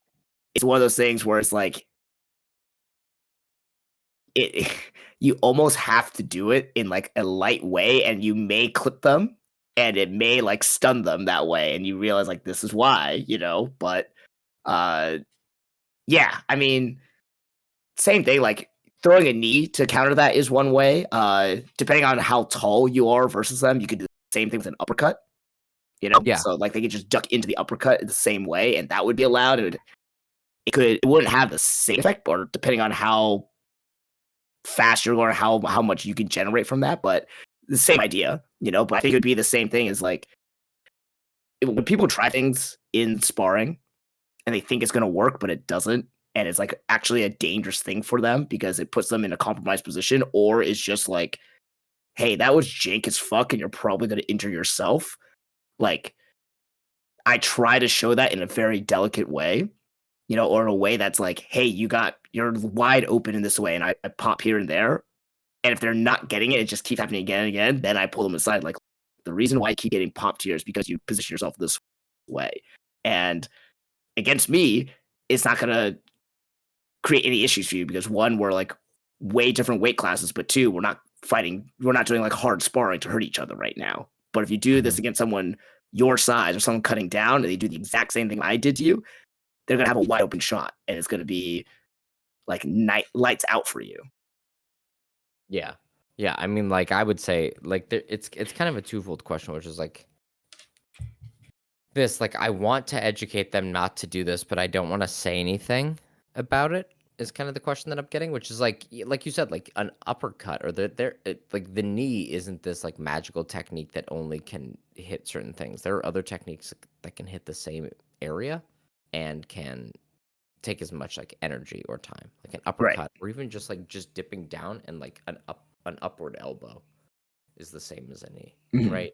it's one of those things where it's like, you almost have to do it in, like, a light way, and you may clip them. And it may, like, stun them that way, and you realize, like, this is why, but, yeah, I mean, same thing, like, throwing a knee to counter that is one way. Depending on how tall you are versus them, you could do the same thing with an uppercut, Yeah. So, like, they could just duck into the uppercut in the same way, and that would be allowed. It wouldn't have the same effect, or depending on how fast you're going, how much you can generate from that, but the same idea, but I think it would be the same thing as, like, when people try things in sparring and they think it's going to work, but it doesn't, and it's like actually a dangerous thing for them because it puts them in a compromised position, or it's just like, hey, that was jank as fuck, and you're probably going to injure yourself. Like, I try to show that in a very delicate way, or in a way that's like, hey, you're wide open in this way, and I pop here and there. And if they're not getting it, it just keeps happening again and again. Then I pull them aside. Like, the reason why I keep getting popped here is because you position yourself this way. And against me, it's not going to create any issues for you because one, we're like way different weight classes, but two, we're not doing like hard sparring to hurt each other right now. But if you do this against someone your size or someone cutting down and they do the exact same thing I did to you, they're going to have a wide open shot and it's going to be like lights out for you. Yeah. Yeah. I mean, like, I would say, like, it's kind of a twofold question, which is like this, like, I want to educate them not to do this, but I don't want to say anything about it, is kind of the question that I'm getting, which is like you said, like an uppercut or like the knee isn't this like magical technique that only can hit certain things. There are other techniques that can hit the same area and can take as much like energy or time, like an uppercut, or even just dipping down, and like an upward elbow is the same as a knee, right?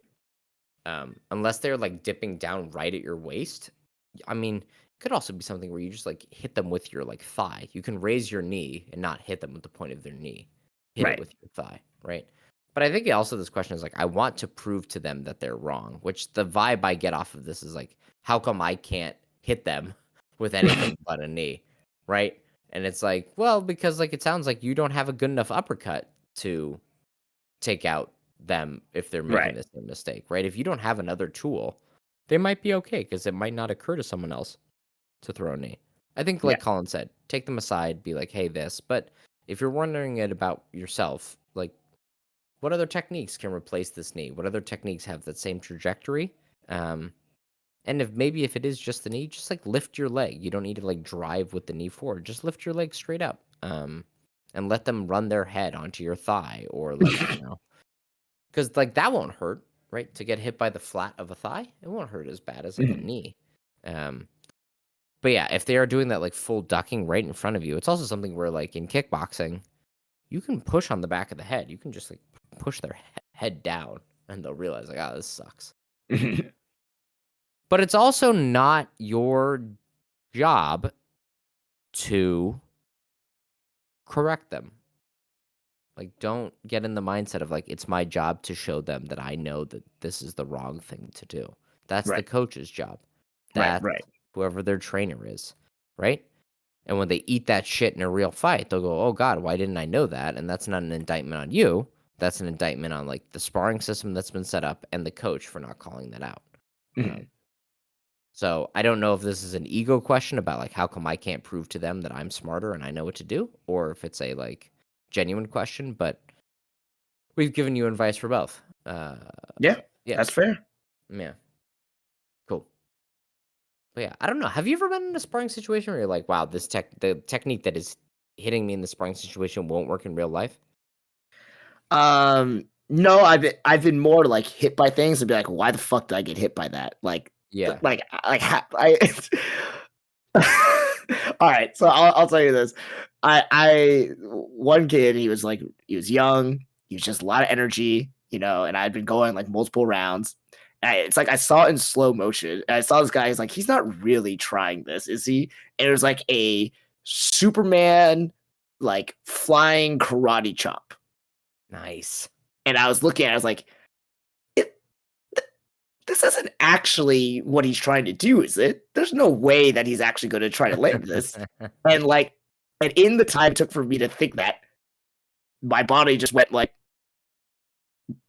Unless they're like dipping down right at your waist. I mean, it could also be something where you just like hit them with your like thigh. You can raise your knee and not hit them with the point of their knee. Hit it with your thigh, right? But I think also this question is like, I want to prove to them that they're wrong, which the vibe I get off of this is like, how come I can't hit them with anything but a knee, right? And it's like, well, because like it sounds like you don't have a good enough uppercut to take out them if they're making the same mistake, right? If you don't have another tool, they might be okay because it might not occur to someone else to throw a knee. I think, like Colin said, take them aside, be like, hey, this. But if you're wondering it about yourself, like, what other techniques can replace this knee? What other techniques have that same trajectory? And if it is just the knee, just like lift your leg. You don't need to like drive with the knee forward. Just lift your leg straight up. And let them run their head onto your thigh, or like, because like that won't hurt, right? To get hit by the flat of a thigh, it won't hurt as bad as like a knee. But yeah, if they are doing that like full ducking right in front of you, it's also something where like in kickboxing, you can push on the back of the head. You can just like push their head down and they'll realize like, this sucks. But it's also not your job to correct them. Like, don't get in the mindset of like, it's my job to show them that I know that this is the wrong thing to do. That's the coach's job. That's whoever their trainer is, right? And when they eat that shit in a real fight, they'll go, oh God, why didn't I know that? And that's not an indictment on you. That's an indictment on like the sparring system that's been set up and the coach for not calling that out. So I don't know if this is an ego question about like, how come I can't prove to them that I'm smarter and I know what to do, or if it's a like genuine question, but we've given you advice for both. Yeah, that's fair. Yeah. Cool. But yeah, I don't know. Have you ever been in a sparring situation where you're like, wow, the technique that is hitting me in the sparring situation won't work in real life? No, I've been more like hit by things and be like, why the fuck did I get hit by that? Like, all right, so I'll tell you this. One kid, he was young, he was just a lot of energy, and I'd been going like multiple rounds. It's like I saw it in slow motion. And I saw this guy. He's not really trying this, is he? And it was like a Superman, like flying karate chop. Nice. And I was looking at it, I was like, this isn't actually what he's trying to do, is it? There's no way that he's actually going to try to land this. And in the time it took for me to think that, my body just went like,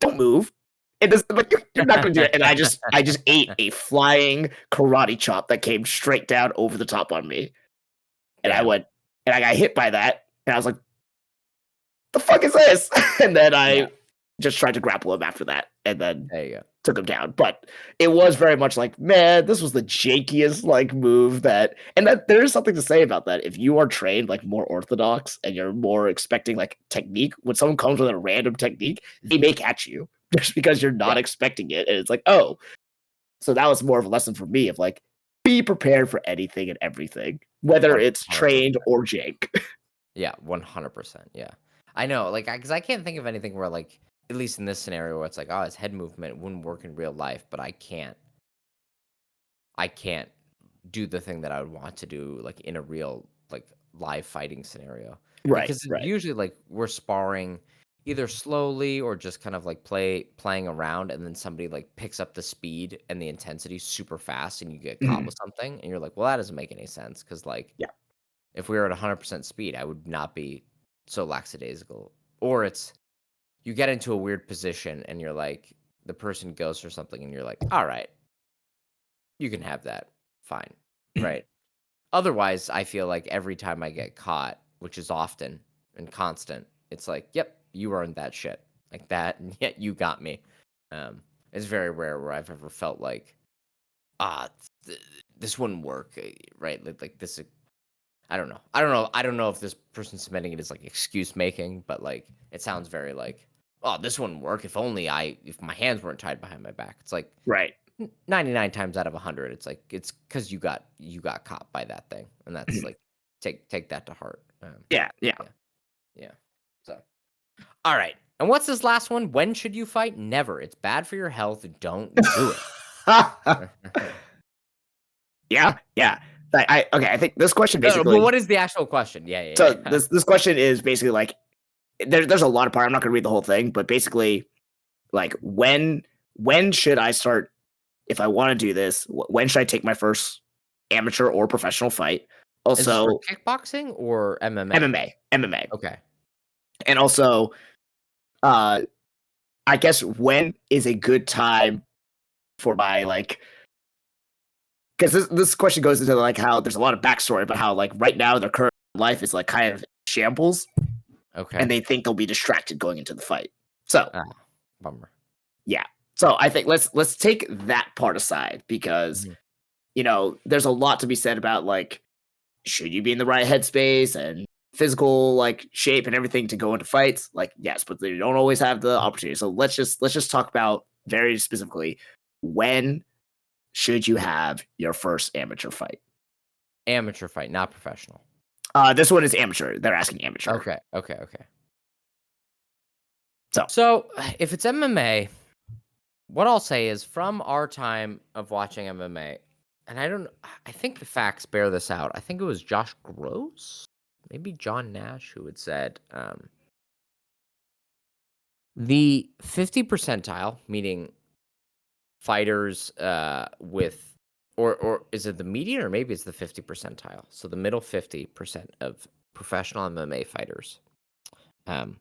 don't move. It does, like, you're not going to do it. And I just ate a flying karate chop that came straight down over the top on me. And I got hit by that. And I was like, the fuck is this? And then I just tried to grapple him after that. And then took him down. But it was very much like, man, this was the jankiest like move that there is something to say about that. If you are trained like more orthodox and you're more expecting like technique, when someone comes with a random technique, they may catch you just because you're not expecting it. And it's like, oh, So that was more of a lesson for me of like, be prepared for anything and everything, whether it's 100%. trained or jank. Yeah, 100%. Yeah. I know, like, because I can't think of anything where, like, at least in this scenario, where it's like, oh, his head movement wouldn't work in real life, but I can't do the thing that I would want to do, like, in a real, like, live fighting scenario. Right, Because right. usually, like, we're sparring either slowly or just kind of, like, playing around, and then somebody, like, picks up the speed and the intensity super fast, and you get caught Mhm. with something, and you're like, "Well, that doesn't make any sense." Because like, Yeah. if we were at 100% speed, I would not be so lackadaisical. Or it's you get into a weird position, and you're like the person goes for something, and you're like, "Alright, you can have that. Fine." Mhm. Right? Otherwise, I feel like every time I get caught, which is often and constant, it's like, "Yep, you earned that shit." Like that, and yet you got me. It's very rare where I've ever felt like, "Ah, this wouldn't work," right? Like this I don't know if this person submitting it is, like, excuse making, but, like, it sounds very like, "Oh, this wouldn't work if my hands weren't tied behind my back." It's like, Right. 99 times out of 100, it's like, it's because you got caught by that thing, and that's, Mhm. like, take that to heart. Yeah, yeah. Yeah, yeah. So, alright, and what's this last one? When should you fight? Never. It's bad for your health. Don't do it. Yeah, yeah. I think this question No, no, but basically what is the actual question? Yeah, yeah, so yeah. this question is basically like there's a lot of part. I'm not gonna read the whole thing, but basically, like when should I start if I want to do this? When should I take my first amateur or professional fight? Is this for Also, kickboxing or MMA? MMA, Okay. and also, uh, I guess when is a good time for my like because this question goes into like how there's a lot of backstory about how like right now their current life is like kind of shambles and Okay. they think they'll be distracted going into the fight. So Ah, bummer. yeah. So I think let's take that part aside because Mhm. there's a lot to be said about like should you be in the right headspace and physical like shape and everything to go into fights? Like yes, but they don't always have the opportunity. So let's just talk about very specifically when should you have your first amateur fight? Amateur fight, not professional. This one is amateur. They're asking amateur. Okay, okay, okay. So So, if it's MMA, what I'll say is from our time of watching MMA, and I think the facts bear this out. I think it was Josh Gross, maybe John Nash, who had said the 50 percentile, meaning fighters with or is it the median or maybe it's the 50 percentile? So the middle 50% of professional MMA fighters, um,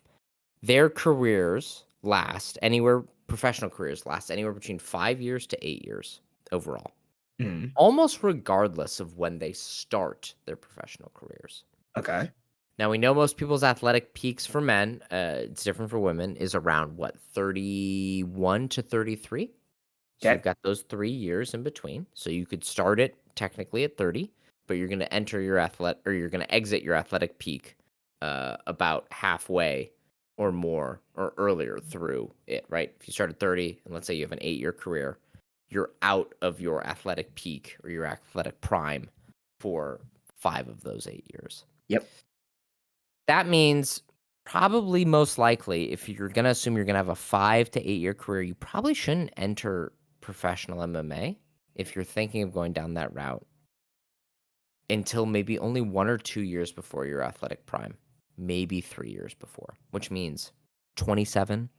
their careers last anywhere professional careers last anywhere between 5 years to 8 years overall, mhm, almost regardless of when they start their professional careers. okay. Now we know most people's athletic peaks for men, it's different for women, is around what 31 to 33. So Okay. you've got those 3 years in between. So you could start it technically at 30, but you're going to you're going to exit your athletic peak about halfway or more or earlier through it, right? If you start at 30 and let's say you have an 8-year career, you're out of your athletic peak or your athletic prime for 5 of those 8 years. Yep. That means probably most likely, if you're gonna assume you're gonna have a 5 to 8 year career, you probably shouldn't enter professional MMA if you're thinking of going down that route until maybe only 1 or 2 years before your athletic prime, maybe 3 years before, which means 27.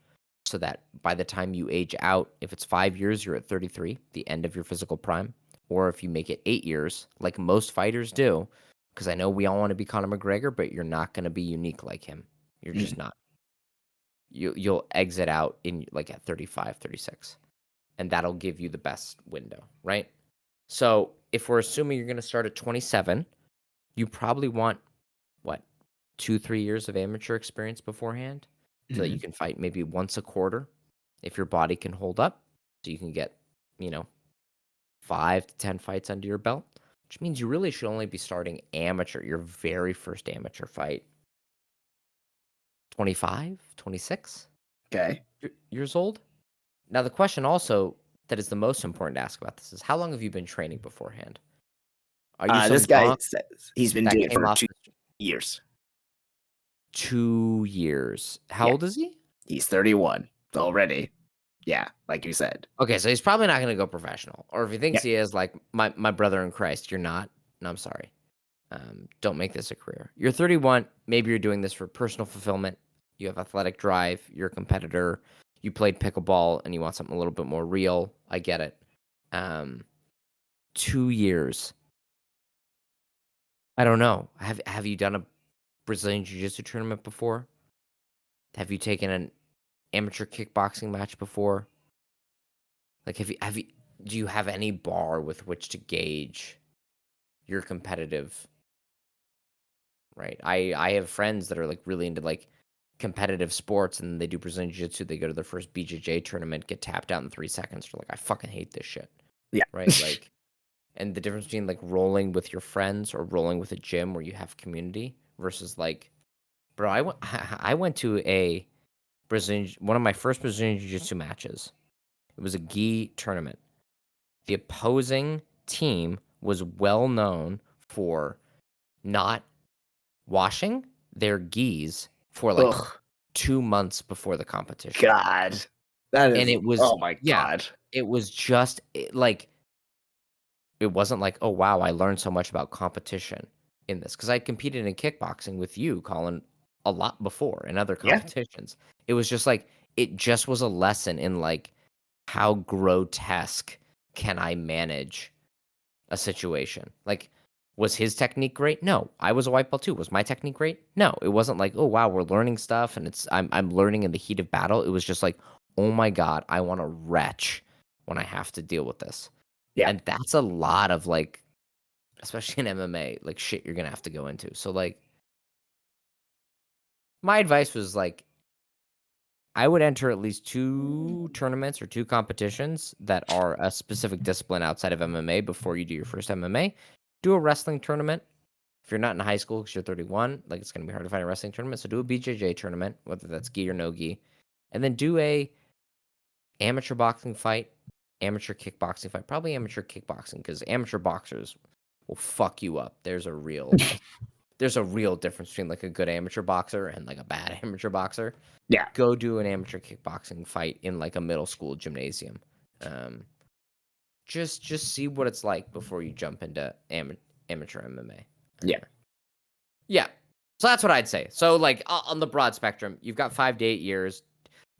So that by the time you age out, if it's 5 years, you're at 33, the end of your physical prime. Or if you make it 8 years, like most fighters do, because I know we all want to be Conor McGregor, but you're not going to be unique like him. You're just Mhm. not. You'll exit out in like at 35, 36, and that'll give you the best window, right? So if we're assuming you're going to start at 27, you probably want what 2, 3 years of amateur experience beforehand, so that you Mhm. can fight maybe once a quarter if your body can hold up, so you can get you know 5 to 10 fights under your belt, which means you really should only be starting amateur your very first amateur fight 25, 26 Okay. years old. Now the question also that is the most important to ask about this is how long have you been training beforehand? Are you This some guy donk says he's been that doing it came for off 2 the years. 2 years? How Yeah, old is he? he's 31 already. Yeah, like you said. Okay, so he's probably not gonna go professional, or if he thinks Yeah, he is, like, my brother in Christ, you're not, and I'm sorry. Don't make this a career. You're 31, maybe you're doing this for personal fulfillment, you have athletic drive, you're a competitor, you played pickleball, and you want something a little bit more real, I get it. Um, 2 years. I don't know. Have you done a Brazilian Jiu-Jitsu tournament before? Have you taken an amateur kickboxing match before? Like, have you do you have any bar with which to gauge your competitive, right? I have friends that are, like, really into, like, competitive sports, and they do Brazilian Jiu-Jitsu, they go to their first BJJ tournament, get tapped out in 3 seconds, they're like, "I fucking hate this shit." yeah, Right? Like, and the difference between, like, rolling with your friends or rolling with a gym where you have community versus, like, bro, I went I went to a Brazilian one of my first Brazilian Jiu-Jitsu matches. It was a gi tournament. The opposing team was well known for not washing their gis for, like, Ugh, 2 months before the competition, God. That and is it was oh my yeah, god. it was just like, it wasn't like, "Oh, wow, I learned so much about competition in this because I competed in kickboxing with you, Colin, a lot before in other Yeah, competitions. It was just like it just was a lesson in, like, how grotesque can I manage a situation? Like, was his technique great? No. I was a white belt too. Was my technique great? No. It wasn't like, "Oh, wow, we're learning stuff and I'm learning in the heat of battle." It was just like, "Oh my god, I wanna retch when I have to deal with this." yeah, And that's a lot of, like, especially in MMA, like, shit you're gonna have to go into. So, like, my advice was, like, I would enter at least 2 tournaments or 2 competitions that are a specific discipline outside of MMA before you do your first MMA. Do a wrestling tournament. If you're not in high school because you're 31, like, it's gonna be hard to find a wrestling tournament, so do a BJJ tournament, whether that's gi or no gi, and then do a amateur boxing fight, amateur kickboxing fight, probably amateur kickboxing because amateur boxers will fuck you up. There's a real difference between, like, a good amateur boxer and, like, a bad amateur boxer. yeah, Go do an amateur kickboxing fight in, like, a middle school gymnasium. Um, just see what it's like before you jump into amateur MMA. yeah, Yeah. So that's what I'd say. So, like, on the broad spectrum, you've got 5 to 8 years.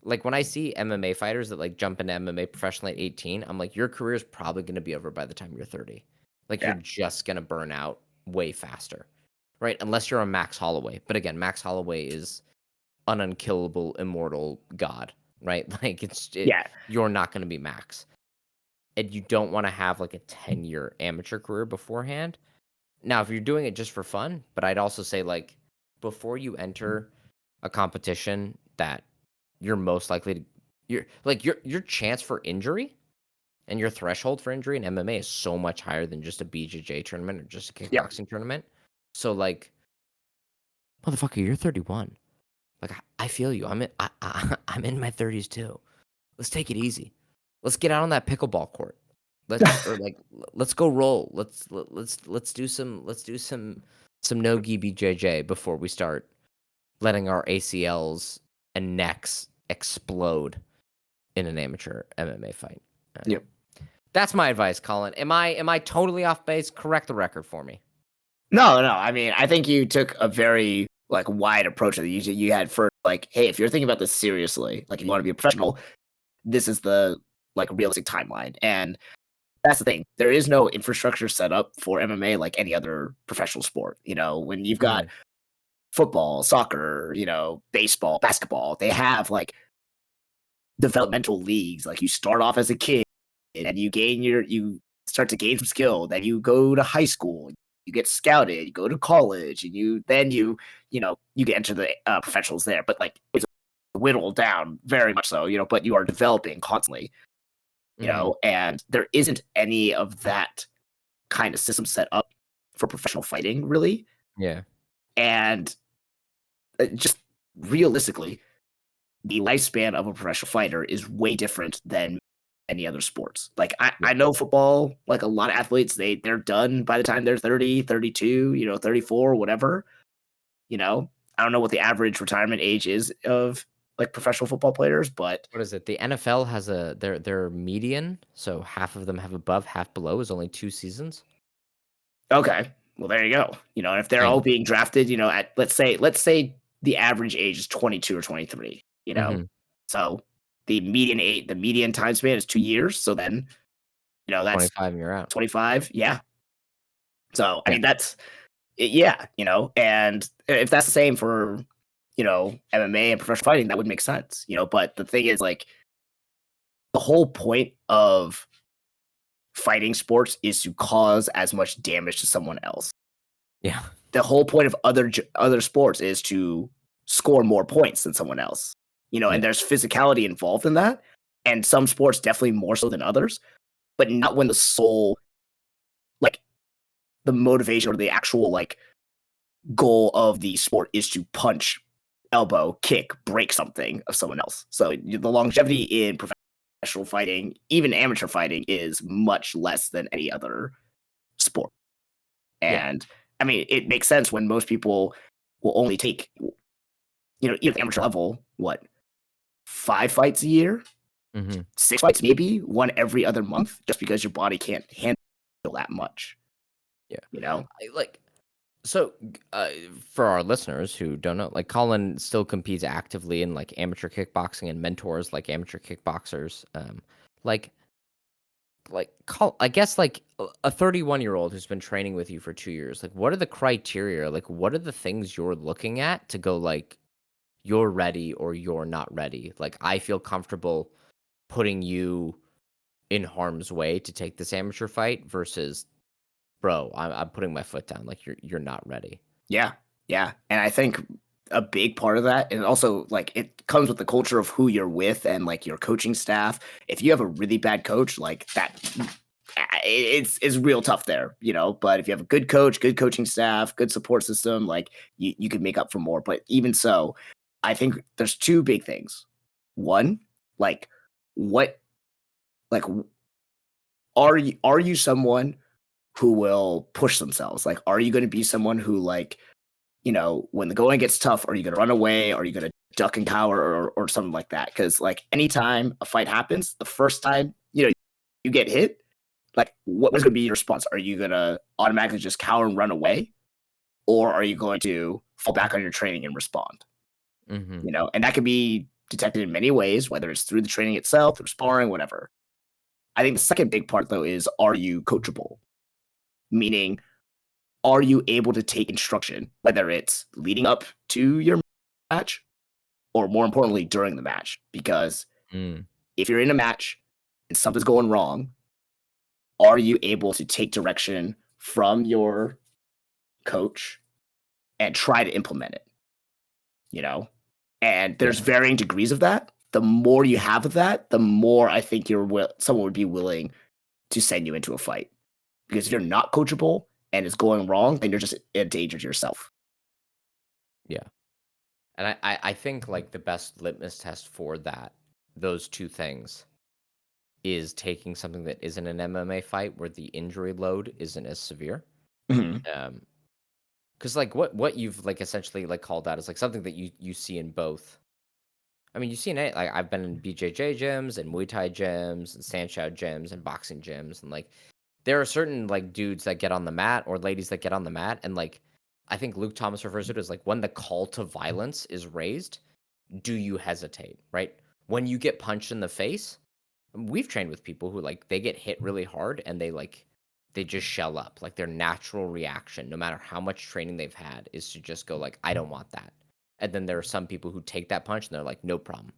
Like, when I see MMA fighters that, like, jump into MMA professionally at 18, I'm like, your career is probably gonna be over by the time you're 30. Like, you're yeah, just gonna burn out way faster, right? Unless you're a Max Holloway. But again, Max Holloway is an unkillable, immortal god, right? Like, yeah, you're not gonna be Max. And you don't wanna have, like, a 10-year amateur career beforehand. Now, if you're doing it just for fun, but I'd also say, like, before you enter a competition that you're most likely to your chance for injury and your threshold for injury in MMA is so much higher than just a BJJ tournament or just a yeah, kickboxing tournament. So, like, motherfucker, you're 31. Like, I feel you. I'm in my 30s too. Let's take it easy. Let's get out on that pickleball court. Let's go roll. Let's do some no gi BJJ before we start letting our ACLs and necks explode in an amateur MMA fight. yeah. That's my advice, Colin. Am I totally off base? Correct the record for me. No, no. I mean, I think you took a very like wide approach. You had first like, hey, if you're thinking about this seriously, like if you want to be a professional, this is the like realistic timeline. And that's the thing. There is no infrastructure set up for MMA like any other professional sport. You know, when you've got Mhm, football, soccer, baseball, basketball, they have like developmental leagues. Like you start off as a kid and you start to gain some skill. Then you go to high school, you get scouted, you go to college, and you get into the professionals there. But like it's whittled down very much so, but you are developing constantly, mhm. and there isn't any of that kind of system set up for professional fighting really. Yeah. And just realistically, the lifespan of a professional fighter is way different than any other sports. Like I know football, like a lot of athletes, they're done by the time they're 30, 32, 34, whatever. I don't know what the average retirement age is of like professional football players, but What is it? The NFL has their median, so half of them have above, half below is only 2 seasons. okay. Well, there you go. And if they're all And being drafted, at let's say the average age is 22 or 23, mhm, So the median time span is 2 years, so then, that's 25 and you're out. 25, yeah. So, I Yeah. mean, yeah, and if that's the same for, MMA and professional fighting, that would make sense, but the thing is, like, the whole point of fighting sports is to cause as much damage to someone else. Yeah. The whole point of other sports is to score more points than someone else. And Yeah. there's physicality involved in that, and some sports definitely more so than others, but not when the sole, like, the motivation or the actual, like, goal of the sport is to punch, elbow, kick, break something of someone else. So the longevity in professional fighting, even amateur fighting, is much less than any other sport. Yeah. And I mean, it makes sense when most people will only take, even at the amateur level, what, 5 fights a year, Mhm. 6 fights, maybe one every other month, just because your body can't handle that much. Yeah. You know? So, for our listeners who don't know, like, Colin still competes actively in, like, amateur kickboxing and mentors, like, amateur kickboxers, like call I guess, like, a 31-year-old who's been training with you for 2 years, like, what are the criteria? Like, what are the things you're looking at to go, like, "You're ready," or "You're not ready"? Like, I feel comfortable putting you in harm's way to take this amateur fight versus, "Bro, I'm putting my foot down, like, you're not ready." Yeah, yeah, and I think a big part of that, and also, like, it comes with the culture of who you're with and, like, your coaching staff. If you have a really bad coach, like, that, it's real tough there, but if you have a good coach, good coaching staff, good support system, like, you could make up for more, but even so, I think there's 2 big things. One, like, what like, are you someone who will push themselves? Like, are you gonna be someone who, like, when the going gets tough, are you going to run away? Are you going to duck and cower or something like that? Because, like, anytime a fight happens, the first time, you get hit, like, what was going to be your response? Are you going to automatically just cower and run away? Or are you going to fall back on your training and respond? Mhm. And that can be detected in many ways, whether it's through the training itself, through sparring, whatever. I think the second big part, though, is, are you coachable? Meaning, are you able to take instruction, whether it's leading up to your match or, more importantly, during the match? Because Mm. if you're in a match and something's going wrong, are you able to take direction from your coach and try to implement it? You know, and Yeah. there's varying degrees of that. The more you have of that, the more I think someone would be willing to send you into a fight. Because if you're not coachable and it's going wrong, then you're just in danger to yourself. Yeah. And I think, like, the best litmus test for those 2 things is taking something that isn't an MMA fight where the injury load isn't as severe. Mhm. Um, because, like, what you've, like, essentially, like, called out is, like, something that you see in both. I mean, you see in it, like, I've been in BJJ gyms and Muay Thai gyms and Sanshou gyms and boxing gyms, and, like, there are certain, like, dudes that get on the mat or ladies that get on the mat, and, like, I think Luke Thomas refers to it as, like, when the call to violence is raised, do you hesitate, right? When you get punched in the face, we've trained with people who, like, they get hit really hard and they just shell up. Like, their natural reaction, no matter how much training they've had, is to just go, like, I don't want that. And then there are some people who take that punch and they're like, no problem.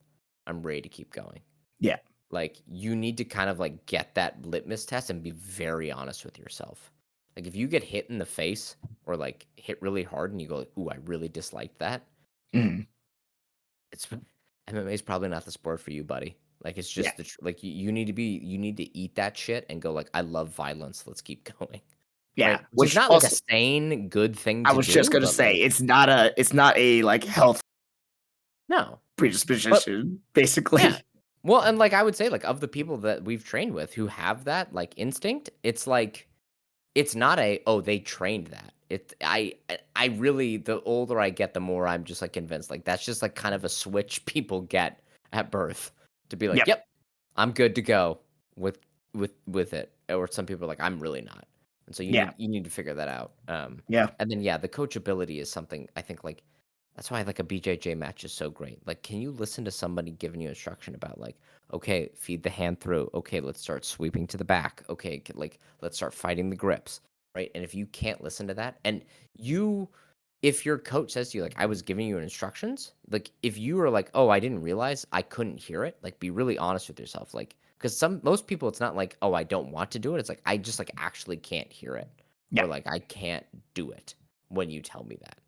I'm ready to keep going. Yeah. Like, you need to kind of, like, get that litmus test and be very honest with yourself. Like, if you get hit in the face or, like, hit really hard and you go, like, ooh, I really disliked that, Mhm. it's MMA is probably not the sport for you, buddy. Like, it's Yeah. just like, you need to eat that shit and go, like, I love violence. Let's keep going. Yeah. Right? Which is Which not, like, a also, sane, good thing I to was just do, gonna but, say, like, it's not a, like, health no. But predisposition, basically. yeah. Well, and, like, I would say, like, of the people that we've trained with who have that, like, instinct, it's like it's not a, "Oh, they trained that." I really the older I get, the more I'm just, like, convinced, like, that's just, like, kind of a switch people get at birth to be like, Yep. "Yep, I'm good to go with with it." Or some people are like, "I'm really not." And so Yeah. you need to figure that out. Yeah. And then, yeah, the coachability is something I think, like that's why, like, a BJJ match is so great. Like, can you listen to somebody giving you instruction about, like, "Okay, feed the hand through. Okay, let's start sweeping to the back. Okay, like, let's start fighting the grips." Right? And if you can't listen to that and you if your coach says to you, like, "I was giving you instructions," like, if you are like, "Oh, I didn't realize I couldn't hear it," like, be really honest with yourself, like, because most people, it's not like, "Oh, I don't want to do it." It's like, "I just, like, actually can't hear it," Yeah. or, like, "I can't do it when you tell me that."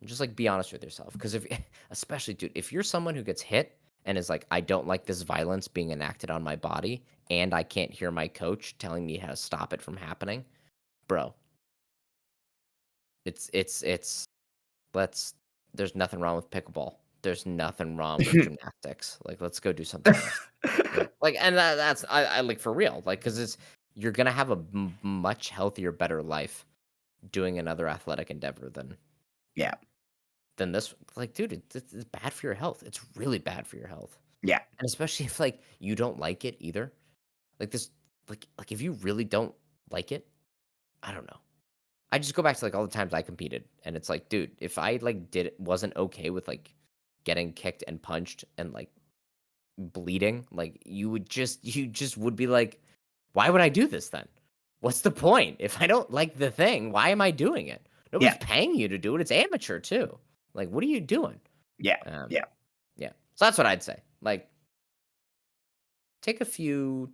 Just, like, be honest with yourself, because if especially, dude, if you're someone who gets hit and is like, "I don't like this violence being enacted on my body, and I can't hear my coach telling me how to stop it from happening," bro, it's let's there's nothing wrong with pickleball. There's nothing wrong with gymnastics. Like, let's go do something else. Right? Like, and that's I like, for real, like, because it's you're gonna have a much healthier, better life doing another athletic endeavor Yeah. than this. Like, dude, it's bad for your health. It's really bad for your health, Yeah. and especially if, like, you don't like it either. Like, this, if you really don't like it, I don't know. I just go back to, like, all the times I competed, and it's like, dude, if I, like, wasn't okay with, like, getting kicked and punched and, like, bleeding, like, you just would be like, "Why would I do this then? What's the point? If I don't like the thing, why am I doing it? Nobody's Yeah. paying you to do it. It's amateur too. Like, what are you doing?" Yeah. Um, Yeah. yeah. So that's what I'd say. Like, take a few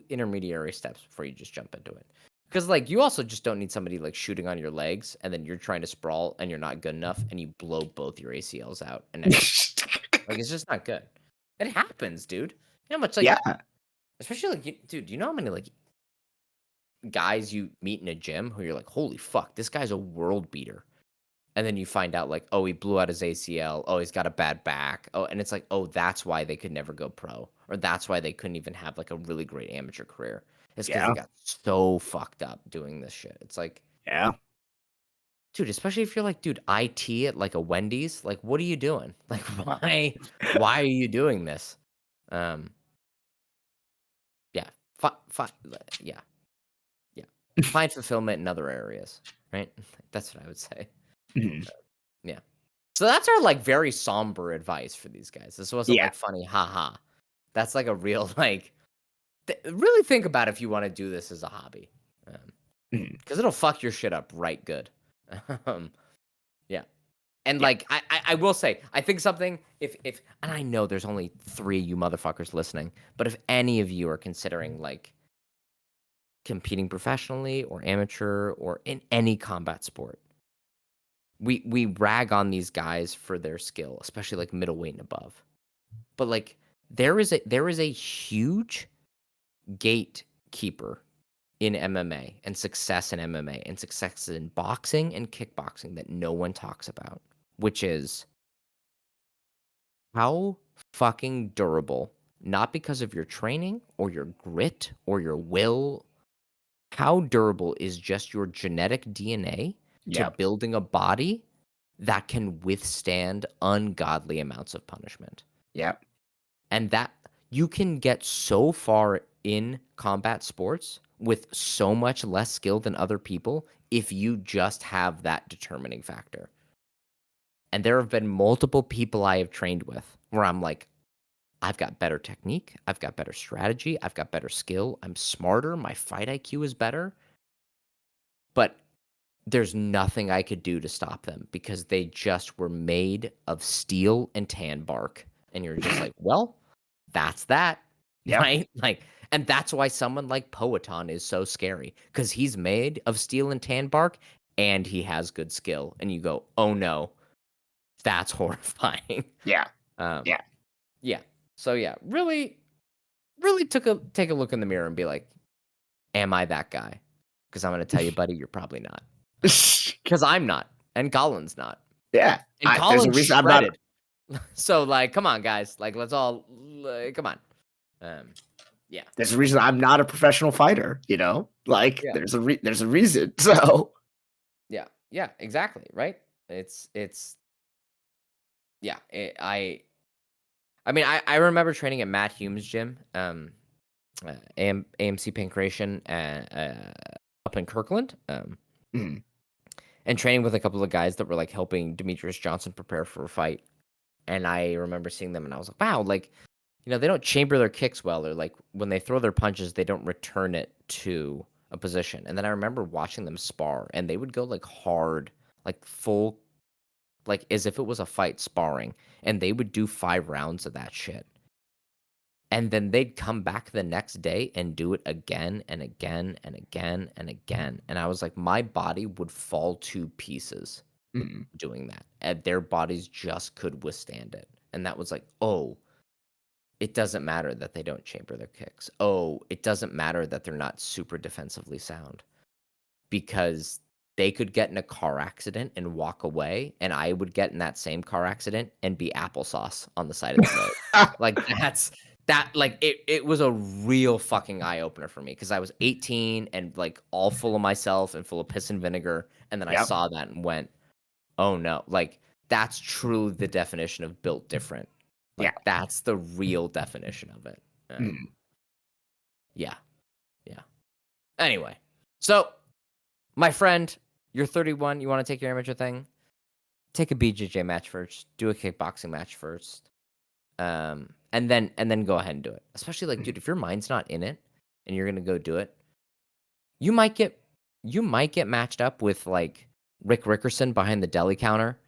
intermediary steps before you just jump into it. Because, like, you also just don't need somebody, like, shooting on your legs, and then you're trying to sprawl and you're not good enough and you blow both your ACLs out, and now you're like, it's just not good. It happens, dude. You know how much, like, Yeah. especially, like, dude, do you know how many, like, guys you meet in a gym who you're like, "Holy fuck, this guy's a world beater." And then you find out, like, oh, he blew out his ACL. Oh, he's got a bad back. Oh, and it's like, oh, that's why they could never go pro, or that's why they couldn't even have, like, a really great amateur career. It's because they Yeah. got so fucked up doing this shit. It's like, Yeah. dude, especially if you're like, dude, IT at, like, a Wendy's, like, what are you doing? Like, why are you doing this? Um, yeah, yeah, yeah. Find fulfillment in other areas, right? That's what I would say. Mhm. Yeah. So that's our, like, very somber advice for these guys. This wasn't, Yeah. like, funny, haha. That's, like, a real, like, really think about if you wanna do this as a hobby, Mhm. because it'll fuck your shit up right good. Um, yeah, and, Yeah. like, I will say, I think something if and I know there's only 3 of you motherfuckers listening, but if any of you are considering, like, competing professionally or amateur or in any combat sport, we rag on these guys for their skill, especially, like, middleweight and above. But, like, there is a huge gatekeeper in MMA and success in MMA and success in boxing and kickboxing that no one talks about, which is how fucking durable, not because of your training or your grit or your will, how durable is just your genetic DNA to Yep. building a body that can withstand ungodly amounts of punishment. Yep. And that you can get so far in combat sports with so much less skill than other people if you just have that determining factor. And there have been multiple people I have trained with where I'm like, I've got better technique, I've got better strategy, I've got better skill, I'm smarter, my fight IQ is better, but there's nothing I could do to stop them because they just were made of steel and tan bark. And you're just like, well, that's that, Yeah. right? Like, and that's why someone like Poeton is so scary because he's made of steel and tan bark and he has good skill. And you go, oh no, that's horrifying. Yeah. Um, Yeah. yeah. So yeah, really, really take a look in the mirror and be like, am I that guy? Because I'm gonna tell you, buddy, you're probably not. Because I'm not, and Colin's not, Yeah. and There's a Colin's reason I'm not. shredded. So, like, come on, guys, like, let's all, come on. Yeah. There's a reason I'm not a professional fighter, Like, Yeah. there's a reason, so Yeah. Yeah, exactly, right? It's yeah, I mean, I remember training at Matt Hume's gym, AMC Pancration, up in Kirkland, Mhm. and training with a couple of guys that were, like, helping Demetrius Johnson prepare for a fight, and I remember seeing them, and I was like, "Wow," like, they don't chamber their kicks well, or, like, when they throw their punches, they don't return it to a position, and then I remember watching them spar, and they would go, like, hard, like, full, like, as if it was a fight sparring, and they would do 5 rounds of that shit. And then they'd come back the next day and do it again and again and again and again, and I was like, my body would fall to pieces Mhm. doing that, and their bodies just could withstand it, and that was like, "Oh, it doesn't matter that they don't chamber their kicks. Oh, it doesn't matter that they're not super defensively sound." Because they could get in a car accident and walk away, and I would get in that same car accident and be applesauce on the side of the road. Like, it was a real fucking eye opener for me because I was 18 and, like, all full of myself and full of piss and vinegar, and then I Yep. saw that and went, "Oh, no." Like, that's truly the definition of built different. Yeah. Like, that's the real definition of it. Mhm. Yeah, yeah. Anyway, so my friend, you're 31, you wanna take your amateur thing? Take a BJJ match first, do a kickboxing match first, and then go ahead and do it. Especially, like, Mhm. dude, if your mind's not in it and you're gonna go do it, you might get you might get matched up with, like, Rick Rickerson behind the deli counter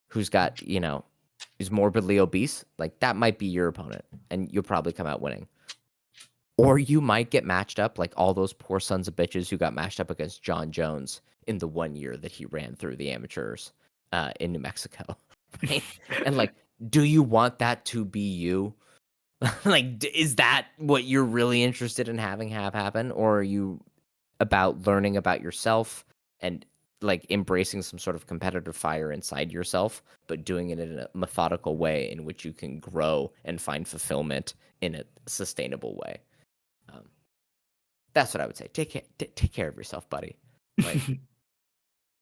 who's got, who's morbidly obese, like, that might be your opponent, and you'll probably come out winning. Or you might get matched up like all those poor sons of bitches who got matched up against John Jones in the 1 year that he ran through the amateurs, in New Mexico, right? And, like, do you want that to be you? Like, is that what you're really interested in having have happen? Or are you about learning about yourself and, like, embracing some sort of competitive fire inside yourself, but doing it in a methodical way in which you can grow and find fulfillment in a sustainable way? Um, that's what I would say. Take care of yourself, buddy. Like,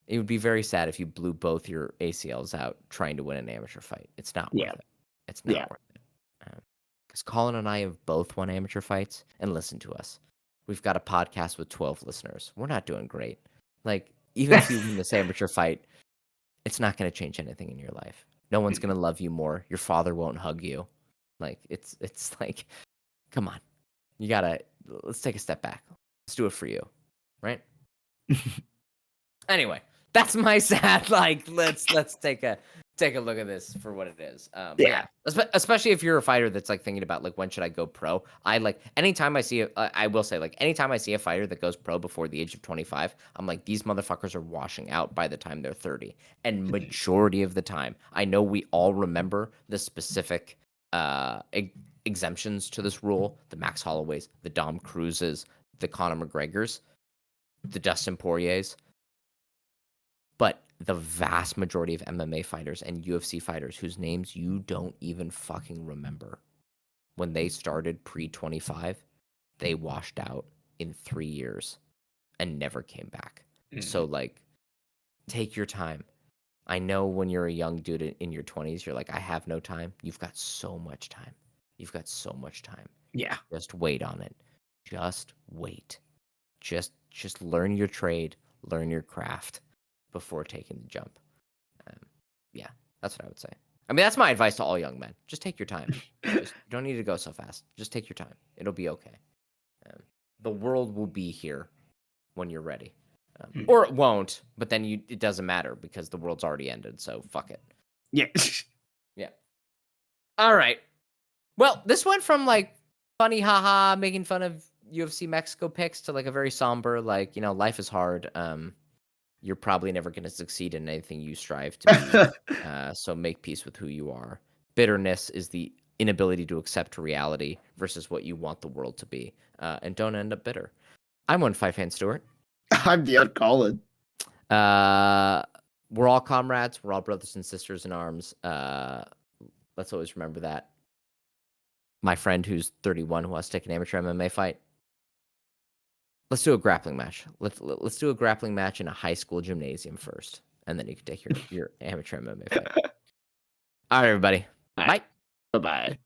it would be very sad if you blew both your ACLs out trying to win an amateur fight. It's not Yeah. worth it. It's not Yeah. worth it. Because Colin and I have both won amateur fights, and listen to us. We've got a podcast with 12 listeners. We're not doing great. Like, even if you win this amateur fight, it's not going to change anything in your life. No one's going to love you more. Your father won't hug you. Like, it's like, come on. Let's take a step back. Let's do it for you. Right? Anyway, that's my sad, like, let's take a look at this for what it is. But Yeah. yeah, especially if you're a fighter that's, like, thinking about, like, when should I go pro? Anytime I see I will say, like, anytime I see a fighter that goes pro before the age of 25, I'm like, these motherfuckers are washing out by the time they're 30. And majority of the time, I know we all remember the specific exemptions to this rule: the Max Holloways, the Dom Cruzes, the Conor McGregors, the Dustin Poiriers. But the vast majority of MMA fighters and UFC fighters whose names you don't even fucking remember, when they started pre-25, they washed out in 3 years and never came back. So, Mhm. like, take your time. I know when you're a young dude in your 20s, you're like, "I have no time." You've got so much time. You've got so much time. Yeah. Just wait on it. Just wait. Just learn your trade, learn your craft before taking the jump. Um, yeah, that's what I would say. I mean, that's my advice to all young men. Just take your time. Just you don't need to go so fast. Just take your time. It'll be okay. Um, the world will be here when you're ready, Mhm. or it won't. But then it doesn't matter because the world's already ended. So fuck it. Yeah. Yeah. All right. Well, this went from, like, funny, haha, making fun of UFC Mexico picks to, like, a very somber, like, life is hard. You're probably never going to succeed in anything you strive to be. So make peace with who you are. Bitterness is the inability to accept reality versus what you want the world to be. And don't end up bitter. I'm one five hand Stewart. I'm the Colin. Uh, we're all comrades. We're all brothers and sisters in arms. Let's always remember that. my friend who's 31 who wants to take an amateur MMA fight. Let's do a grappling match. Let's do a grappling match in a high school gymnasium first, and then you can take your amateur MMA fight. All right, everybody. All right. Bye. Bye-bye.